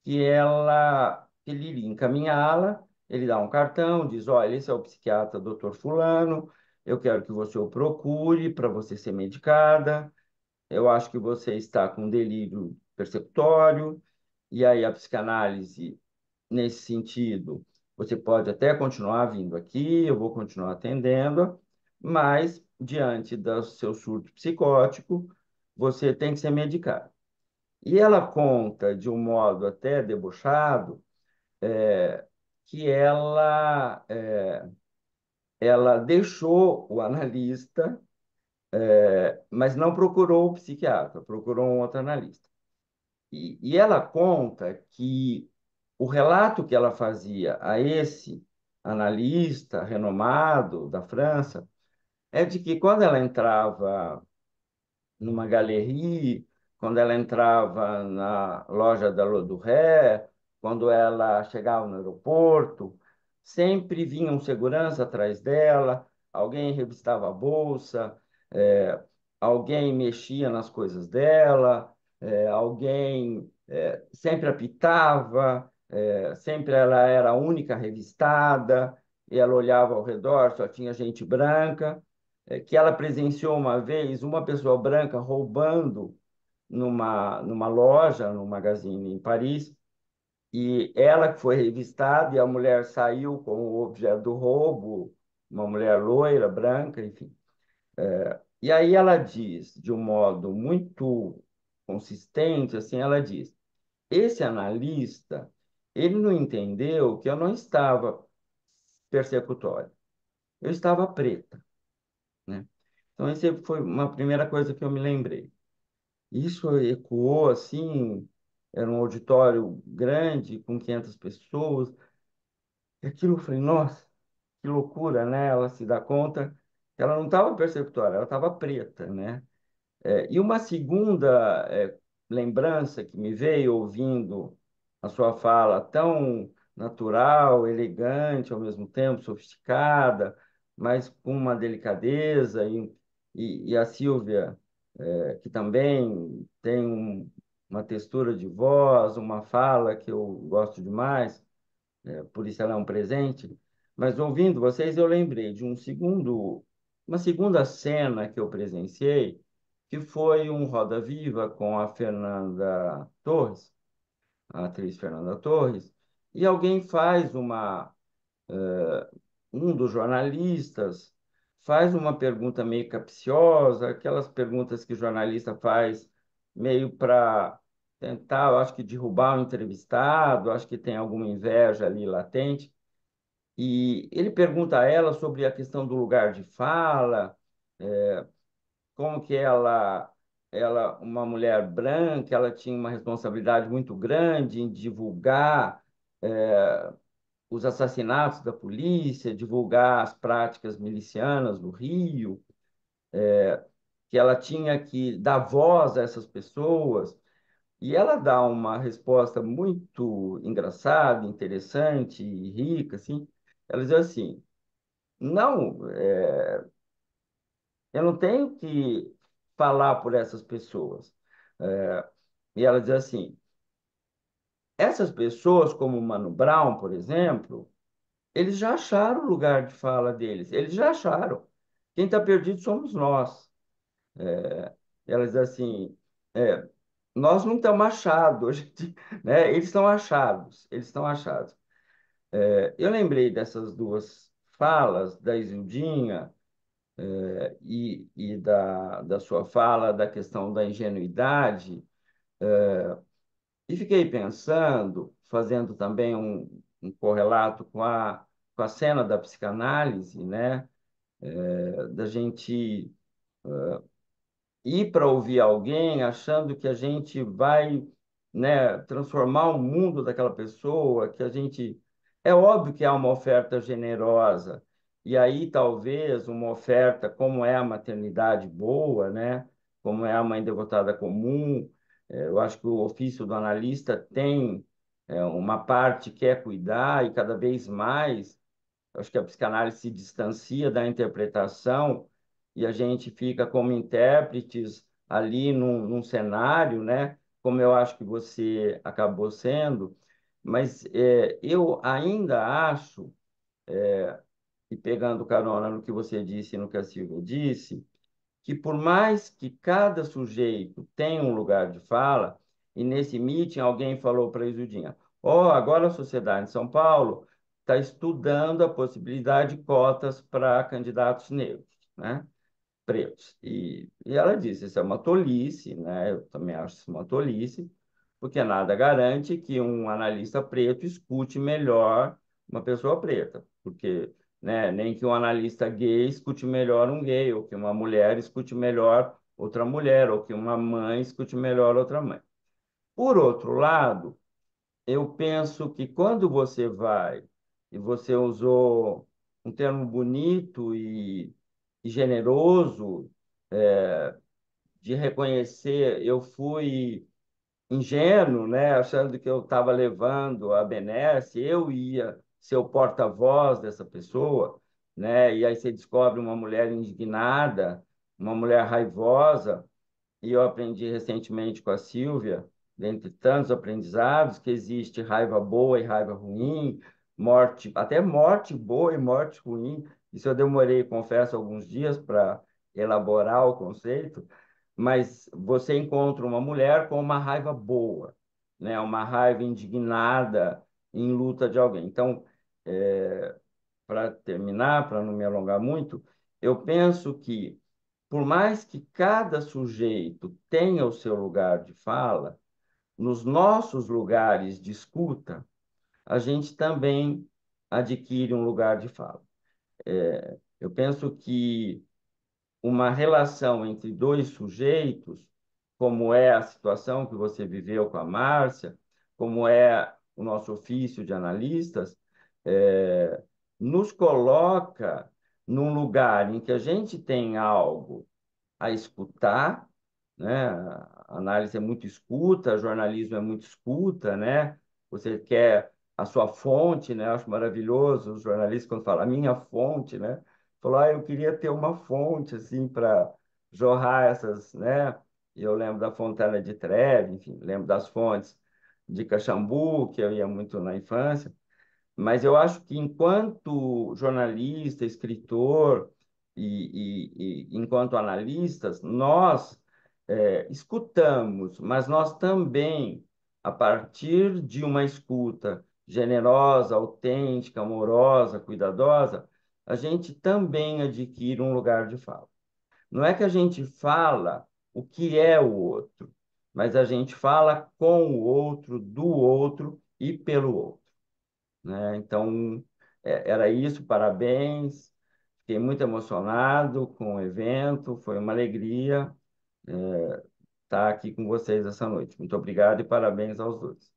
Speaker 8: que ele iria encaminhá-la, ele dá um cartão, diz, olha, esse é o psiquiatra doutor fulano, eu quero que você o procure para você ser medicada, eu acho que você está com delírio persecutório, e aí a psicanálise, nesse sentido, você pode até continuar vindo aqui, eu vou continuar atendendo, mas diante do seu surto psicótico, você tem que ser medicado. E ela conta, de um modo até debochado, que ela deixou o analista, mas não procurou o psiquiatra, procurou um outro analista. E ela conta que o relato que ela fazia a esse analista renomado da França é de que quando ela entrava numa galeria, quando ela entrava na loja da Loduré, quando ela chegava no aeroporto, sempre vinha um segurança atrás dela, alguém revistava a bolsa, é, alguém mexia nas coisas dela, alguém sempre apitava, sempre ela era a única revistada, e ela olhava ao redor, só tinha gente branca, que ela presenciou uma vez uma pessoa branca roubando numa loja, num magazine em Paris, e ela que foi revistada e a mulher saiu com o objeto do roubo, uma mulher loira, branca, enfim. E aí ela diz, de um modo muito consistente, assim, ela diz, esse analista, ele não entendeu que eu não estava persecutória, eu estava preta, né? Então, essa foi uma primeira coisa que eu me lembrei. Isso ecoou assim, era um auditório grande, com 500 pessoas. E aquilo eu falei, nossa, que loucura, né? Ela se dá conta que ela não estava persecutória, ela estava preta, né? E uma segunda lembrança que me veio ouvindo a sua fala tão natural, elegante, ao mesmo tempo sofisticada, mas com uma delicadeza, e a Silvia, que também tem uma textura de voz, uma fala que eu gosto demais, por isso ela é um presente. Mas ouvindo vocês, eu lembrei de uma segunda cena que eu presenciei, que foi um Roda Viva com a Fernanda Torres, a atriz Fernanda Torres, e alguém faz um dos jornalistas faz uma pergunta meio capciosa, aquelas perguntas que o jornalista faz meio para tentar, eu acho que derrubar o entrevistado, acho que tem alguma inveja ali latente. E ele pergunta a ela sobre a questão do lugar de fala, como que uma mulher branca, ela tinha uma responsabilidade muito grande em divulgar os assassinatos da polícia, divulgar as práticas milicianas do Rio, que ela tinha que dar voz a essas pessoas. E ela dá uma resposta muito engraçada, interessante e rica, assim. Ela diz assim: não, eu não tenho que falar por essas pessoas. E ela diz assim: essas pessoas, como o Mano Brown, por exemplo, eles já acharam o lugar de fala deles, eles já acharam. Quem está perdido somos nós. Ela diz assim: é, nós não estamos achados, né? Eles estão achados, eles estão achados. Eu lembrei dessas duas falas, da Isildinha, e da sua fala da questão da ingenuidade, e fiquei pensando, fazendo também um correlato com a cena da psicanálise, né? Da gente ir para ouvir alguém achando que a gente vai, né, transformar o mundo daquela pessoa, que a gente... É óbvio que há uma oferta generosa, e aí talvez uma oferta como é a maternidade boa, né, como é a mãe devotada comum, eu acho que o ofício do analista tem uma parte que é cuidar, e cada vez mais eu acho que a psicanálise se distancia da interpretação e a gente fica como intérpretes ali num cenário, né? Como eu acho que você acabou sendo, mas eu ainda acho, e pegando carona no que você disse e no que a Silvia disse, que por mais que cada sujeito tenha um lugar de fala, e nesse meeting alguém falou para a Isudinha: ó, agora a sociedade de São Paulo está estudando a possibilidade de cotas para candidatos negros, né? Pretos. E ela disse: isso é uma tolice, né? Eu também acho isso uma tolice, porque nada garante que um analista preto escute melhor uma pessoa preta, porque, né, nem que um analista gay escute melhor um gay, ou que uma mulher escute melhor outra mulher, ou que uma mãe escute melhor outra mãe. Por outro lado, eu penso que quando você vai, e você usou um termo bonito e generoso, de reconhecer, eu fui ingênuo, né, achando que eu estava levando a benesse, eu ia ser o porta-voz dessa pessoa, né, e aí você descobre uma mulher indignada, uma mulher raivosa, e eu aprendi recentemente com a Silvia, dentre tantos aprendizados, que existe raiva boa e raiva ruim, morte, até morte boa e morte ruim. Isso eu demorei, confesso, alguns dias para elaborar o conceito, mas você encontra uma mulher com uma raiva boa, né? Uma raiva indignada em luta de alguém. Então, para terminar, para não me alongar muito, eu penso que por mais que cada sujeito tenha o seu lugar de fala, nos nossos lugares de escuta, a gente também adquire um lugar de fala. Eu penso que uma relação entre dois sujeitos, como é a situação que você viveu com a Márcia, como é o nosso ofício de analistas, é, nos coloca num lugar em que a gente tem algo a escutar, né? A análise é muito escuta, jornalismo é muito escuta, né? Você quer a sua fonte, né? Eu acho maravilhoso os jornalistas quando falam a minha fonte, né? Falou, eu queria ter uma fonte assim para jorrar essas, né? E eu lembro da Fontana de Trevi, enfim, lembro das fontes de Caxambu, que eu ia muito na infância. Mas eu acho que enquanto jornalista, escritor e enquanto analistas, nós escutamos, mas nós também, a partir de uma escuta generosa, autêntica, amorosa, cuidadosa, a gente também adquire um lugar de fala. Não é que a gente fala o que é o outro, mas a gente fala com o outro, do outro e pelo outro, né? Então, era isso, parabéns. Fiquei muito emocionado com o evento, foi uma alegria estar aqui com vocês essa noite. Muito obrigado e parabéns aos dois.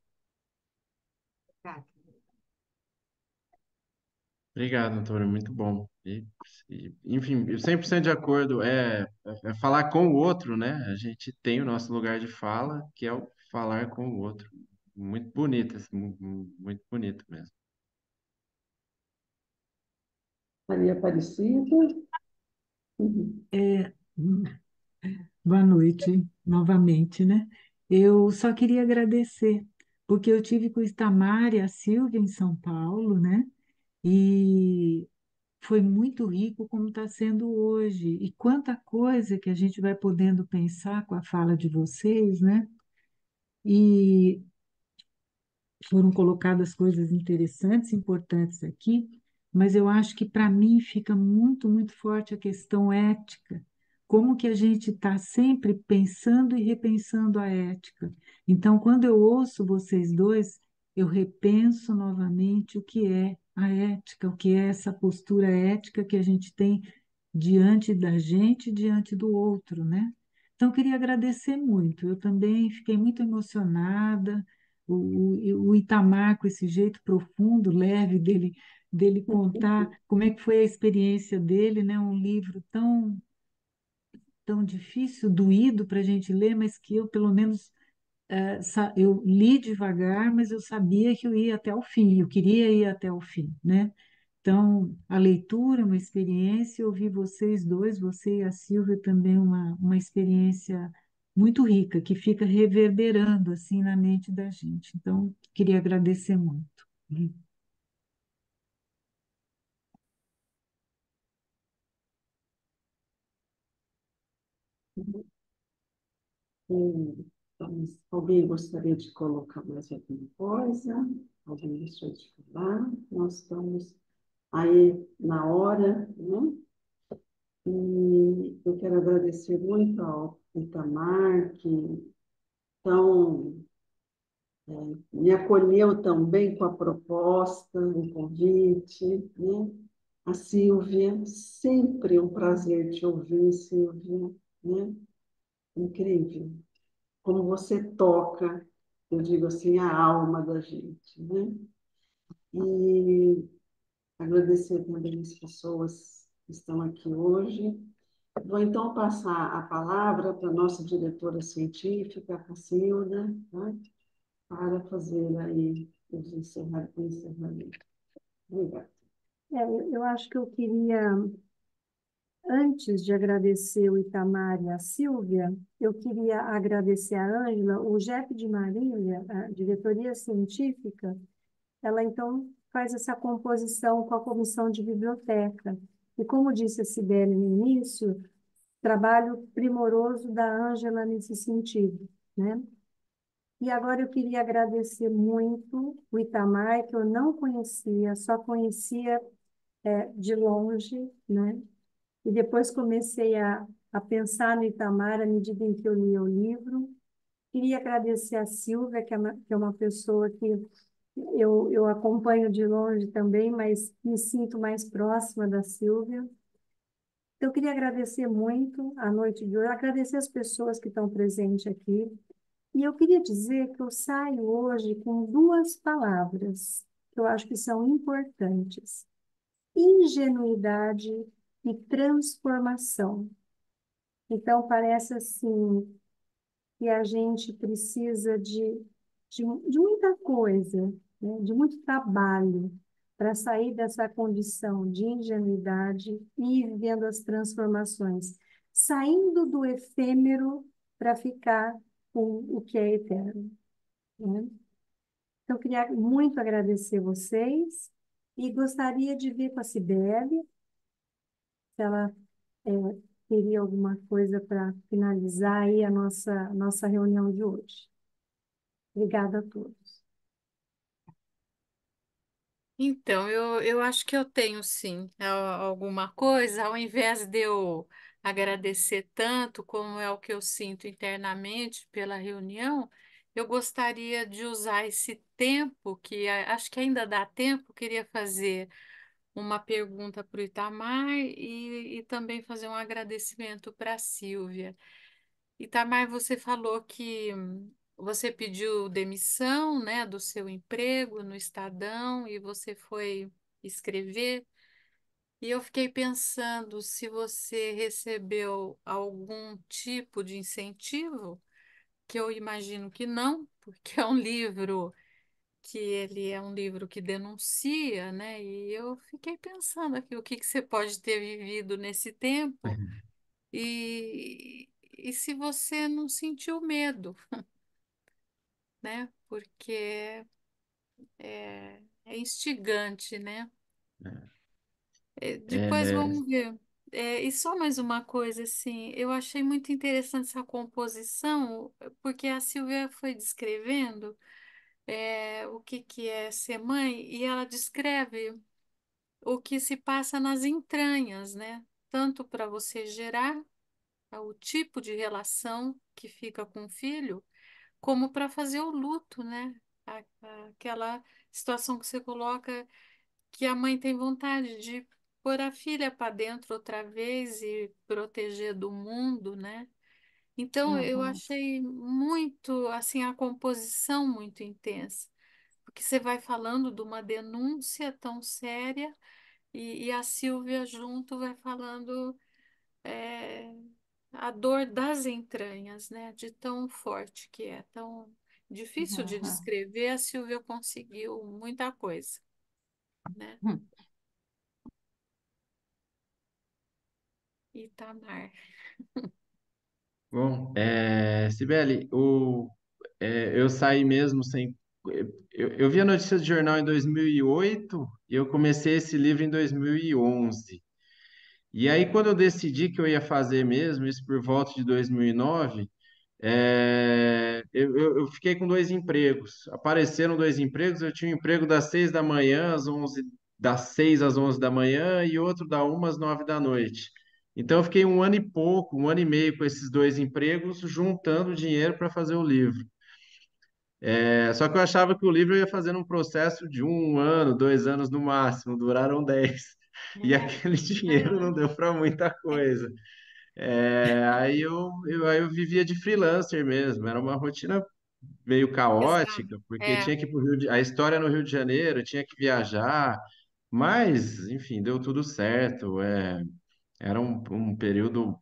Speaker 2: Obrigado, Antônio, muito bom. Enfim, eu 100% de acordo, é falar com o outro, né? A gente tem o nosso lugar de fala, que é o falar com o outro. Muito bonito, assim, muito bonito mesmo.
Speaker 3: Maria Aparecida. Uhum.
Speaker 9: É, boa noite, novamente, né? Eu só queria agradecer, porque eu tive com o Itamar e a Silvia em São Paulo, né? E foi muito rico como está sendo hoje. E quanta coisa que a gente vai podendo pensar com a fala de vocês, né? E foram colocadas coisas interessantes, importantes aqui, mas eu acho que para mim fica muito, muito forte a questão ética. Como que a gente está sempre pensando e repensando a ética. Então, quando eu ouço vocês dois, eu repenso novamente o que é a ética, o que é essa postura ética que a gente tem diante da gente, diante do outro, né? Então, eu queria agradecer muito. Eu também fiquei muito emocionada. O Itamar, com esse jeito profundo, leve dele contar como é que foi a experiência dele, né? Um livro tão difícil, doído para a gente ler, mas que eu, pelo menos, eu li devagar, mas eu sabia que eu ia até o fim, eu queria ir até o fim, né? Então, a leitura é uma experiência, ouvir vocês dois, você e a Silvia, também uma experiência muito rica, que fica reverberando assim na mente da gente. Então, queria agradecer muito.
Speaker 3: Alguém gostaria de colocar mais alguma coisa? Alguém deixou de falar? Nós estamos aí na hora, né? E eu quero agradecer muito ao Itamar, que tão, me acolheu também com a proposta, o convite, né? A Silvia, sempre um prazer te ouvir, Silvia, né? Incrível. Como você toca, eu digo assim, a alma da gente, né? E agradecer também as pessoas que estão aqui hoje. Vou então passar a palavra para a nossa diretora científica, a Cacilda, né, para fazer aí os encerramentos. Obrigada.
Speaker 1: Eu acho que eu queria, antes de agradecer o Itamar e a Silvia, eu queria agradecer a Ângela, o Jeff de Marília, a diretoria científica, ela então faz essa composição com a comissão de biblioteca. E como disse a Cibele no início, trabalho primoroso da Ângela nesse sentido, né? E agora eu queria agradecer muito o Itamar, que eu não conhecia, só conhecia de longe, né? E depois comecei a pensar no Itamar à medida em que eu lia o livro. Queria agradecer a Silvia, que é uma pessoa que eu acompanho de longe também, mas me sinto mais próxima da Silvia. Então, eu queria agradecer muito a noite de hoje, agradecer as pessoas que estão presentes aqui. E eu queria dizer que eu saio hoje com duas palavras que eu acho que são importantes: ingenuidade e transformação. Então, parece assim, que a gente precisa de muita coisa, né? De muito trabalho para sair dessa condição de ingenuidade e ir vivendo as transformações, saindo do efêmero para ficar com o que é eterno, né? Então, eu queria muito agradecer vocês e gostaria de ver com a Cibele, se ela é, teria alguma coisa para finalizar aí a nossa reunião de hoje. Obrigada a todos.
Speaker 4: Então, eu acho que eu tenho sim alguma coisa, ao invés de eu agradecer tanto como é o que eu sinto internamente pela reunião, eu gostaria de usar esse tempo, que acho que ainda dá tempo, queria fazer uma pergunta para o Itamar e também fazer um agradecimento para a Silvia. Itamar, você falou que você pediu demissão, né, do seu emprego no Estadão e você foi escrever. E eu fiquei pensando se você recebeu algum tipo de incentivo, que eu imagino que não, porque é um livro que ele é um livro que denuncia, né? E eu fiquei pensando aqui o que que você pode ter vivido nesse tempo e se você não sentiu medo, né? Porque é instigante, né? Depois
Speaker 2: É,
Speaker 4: vamos ver. E só mais uma coisa, assim, eu achei muito interessante essa composição, porque a Silvia foi descrevendo o que que é ser mãe, e ela descreve o que se passa nas entranhas, né? Tanto para você gerar o tipo de relação que fica com o filho, como para fazer o luto, né? Aquela situação que você coloca que a mãe tem vontade de pôr a filha para dentro outra vez e proteger do mundo, né? Então eu
Speaker 6: Uhum.
Speaker 4: achei muito, assim, a composição muito intensa, porque você vai falando de uma denúncia tão séria e a Silvia junto vai falando é, a dor das entranhas, né? De tão forte que é, tão difícil de
Speaker 6: Uhum.
Speaker 4: descrever, a Silvia conseguiu muita coisa, né?
Speaker 6: Uhum.
Speaker 4: Itamar.
Speaker 2: bom, Cibele, eu saí mesmo sem. Eu vi a notícia de jornal em 2008 e eu comecei esse livro em 2011. E aí, quando eu decidi que eu ia fazer mesmo, isso por volta de 2009, eu fiquei com dois empregos. Apareceram dois empregos, eu tinha um emprego das 6 da manhã às 11, das 6 às 11 da manhã e outro da 1 às 9 da noite. Então, eu fiquei um ano e pouco, um ano e meio com esses dois empregos, juntando dinheiro para fazer o livro. Só que eu achava que o livro eu ia fazer num processo de 1 ano, 2 anos no máximo, duraram 10. E aquele dinheiro não deu para muita coisa. Aí eu vivia de freelancer mesmo, era uma rotina meio
Speaker 4: Pesado.
Speaker 2: caótica, porque
Speaker 4: É.
Speaker 2: tinha que ir pro a história no Rio de Janeiro, tinha que viajar, mas, enfim, deu tudo certo. Era um período.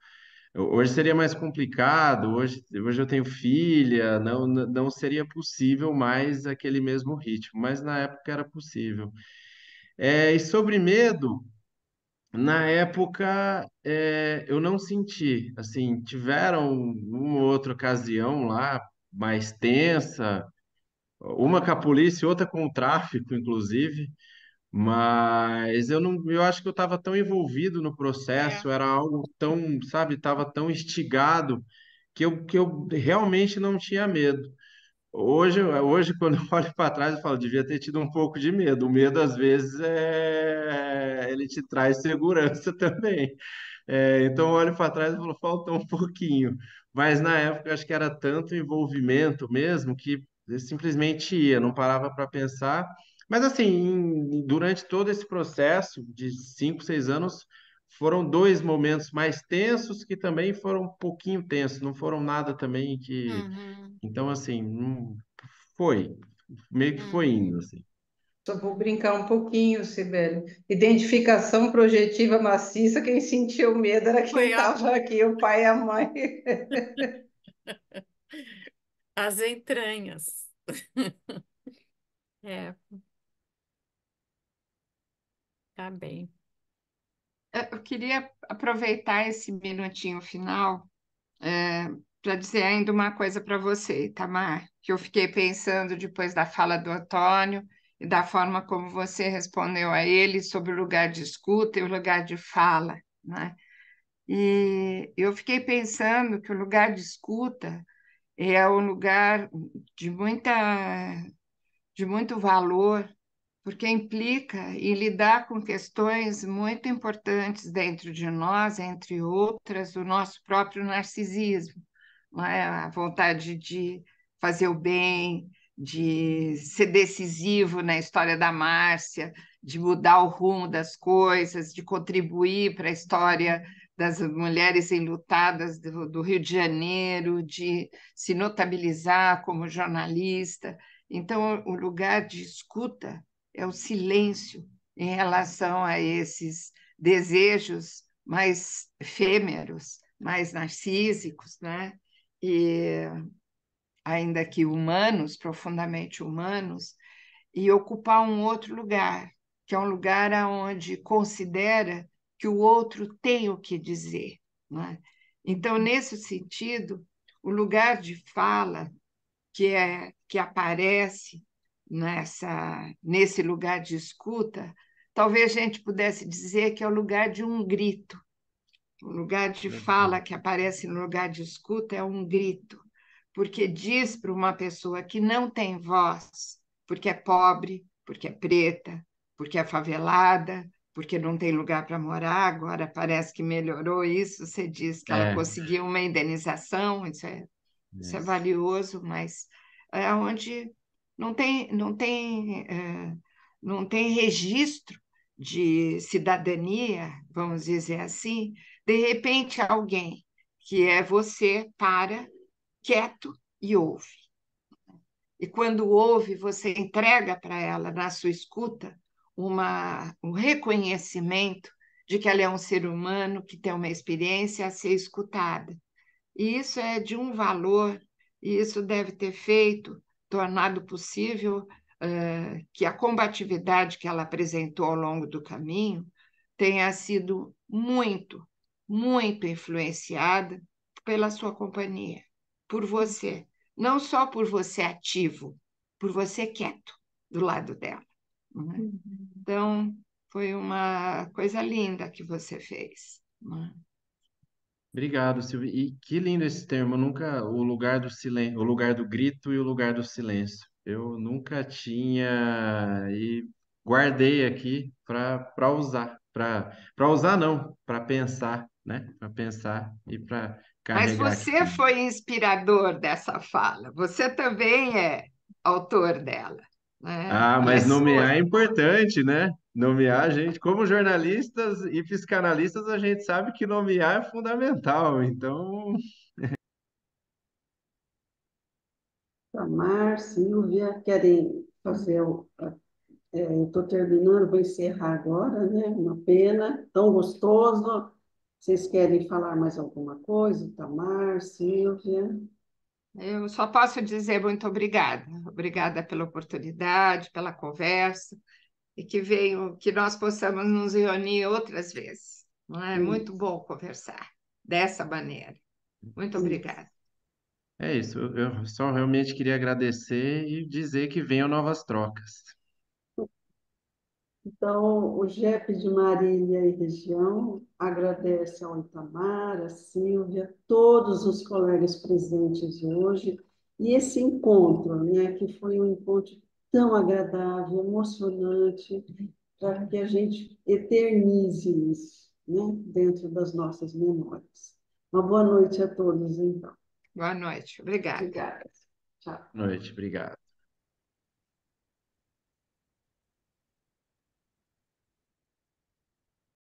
Speaker 2: Hoje seria mais complicado, hoje eu tenho filha, não seria possível mais aquele mesmo ritmo, mas na época era possível. E sobre medo. Na época, eu não senti, assim, tiveram uma ou outra ocasião lá mais tensa, uma com a polícia, outra com o tráfico, inclusive, mas eu acho que eu estava tão envolvido no
Speaker 4: É.
Speaker 2: processo, era algo tão, sabe, estava tão instigado que eu realmente não tinha medo. Hoje, quando eu olho para trás, eu falo, devia ter tido um pouco de medo. O medo, às vezes, ele te traz segurança também. Então, eu olho para trás e falo, faltou um pouquinho. Mas na época, eu acho que era tanto envolvimento mesmo que eu simplesmente ia, não parava para pensar. Mas, assim, durante todo esse processo de 5, 6 anos, foram dois momentos mais tensos que também foram um pouquinho tensos, não foram nada também que
Speaker 4: Uhum.
Speaker 2: então, assim, foi, meio que foi
Speaker 4: Uhum.
Speaker 2: indo, assim.
Speaker 7: Só vou brincar um pouquinho, Sibeli. Identificação projetiva maciça, quem sentiu medo era quem
Speaker 4: Foi a
Speaker 7: estava aqui, o pai e a mãe.
Speaker 4: As entranhas. É, tá bem.
Speaker 6: Eu queria aproveitar esse minutinho final para dizer ainda uma coisa para você, Itamar, que eu fiquei pensando depois da fala do Antônio e da forma como você respondeu a ele sobre o lugar de escuta e o lugar de fala, né? E eu fiquei pensando que o lugar de escuta é um lugar de de muito valor, porque implica em lidar com questões muito importantes dentro de nós, entre outras, o nosso próprio narcisismo, não é? A vontade de fazer o bem, de ser decisivo na história da Márcia, de mudar o rumo das coisas, de contribuir para a história das mulheres enlutadas do Rio de Janeiro, de se notabilizar como jornalista. Então, o lugar de escuta é o silêncio em relação a esses desejos mais efêmeros, mais narcísicos, né? E ainda que humanos, profundamente humanos, e ocupar um outro lugar, que é um lugar onde considera que o outro tem o que dizer, né? Então, nesse sentido, o lugar de fala que aparece nesse lugar de escuta, talvez a gente pudesse dizer que é o lugar de um grito. O lugar de fala que aparece no lugar de escuta é um grito, porque diz para uma pessoa que não tem voz, porque é pobre, porque é preta, porque é favelada, porque não tem lugar para morar, agora parece que melhorou isso, você diz que ela
Speaker 2: É,
Speaker 6: conseguiu uma indenização, isso é
Speaker 2: isso.
Speaker 6: valioso, mas é onde não tem registro de cidadania, vamos dizer assim. De repente, alguém que é você para quieto e ouve. E quando ouve, você entrega para ela, na sua escuta, um reconhecimento de que ela é um ser humano que tem uma experiência a ser escutada. E isso é de um valor, e isso deve ter tornado possível que a combatividade que ela apresentou ao longo do caminho tenha sido muito, muito influenciada pela sua companhia, por você. Não só por você ativo, por você quieto do lado dela. Não é?
Speaker 1: Uhum.
Speaker 6: Então, foi uma coisa linda que você fez. Não é?
Speaker 2: Obrigado, Silvio. E que lindo esse termo. Eu nunca, o lugar do silêncio, o lugar do grito e o lugar do silêncio. Eu nunca tinha e guardei aqui para usar, para usar não, para pensar, né? Para pensar e para
Speaker 6: Mas
Speaker 2: carregar aqui
Speaker 6: você
Speaker 2: também.
Speaker 6: foi inspirador dessa fala, você também é autor dela, né?
Speaker 2: Ah,
Speaker 6: Ela é
Speaker 2: mas nomear
Speaker 6: sua.
Speaker 2: é importante, né? Nomear, a gente, como jornalistas e psicanalistas, a gente sabe que nomear é fundamental. Então,
Speaker 3: Tamar, Silvia, querem fazer eu estou terminando, vou encerrar agora, né? Uma pena, tão gostoso. Vocês querem falar mais alguma coisa? Tamar, Silvia?
Speaker 6: Eu só posso dizer muito obrigada. Obrigada pela oportunidade, pela conversa, e que nós possamos nos reunir outras vezes. Não é muito
Speaker 3: Isso,
Speaker 6: bom conversar dessa maneira. Muito
Speaker 3: isso.
Speaker 6: obrigada.
Speaker 2: é isso. Eu só realmente queria agradecer e dizer que venham novas trocas.
Speaker 3: Então, o JEP de Marília e região agradece ao Itamar, a Silvia, todos os colegas presentes hoje, e esse encontro, né, que foi um encontro tão agradável, emocionante, para que a gente eternize isso, né, dentro das nossas memórias. Uma boa noite a todos, então.
Speaker 6: Boa noite. Obrigada.
Speaker 3: Obrigada. Tchau.
Speaker 2: Boa noite, obrigado.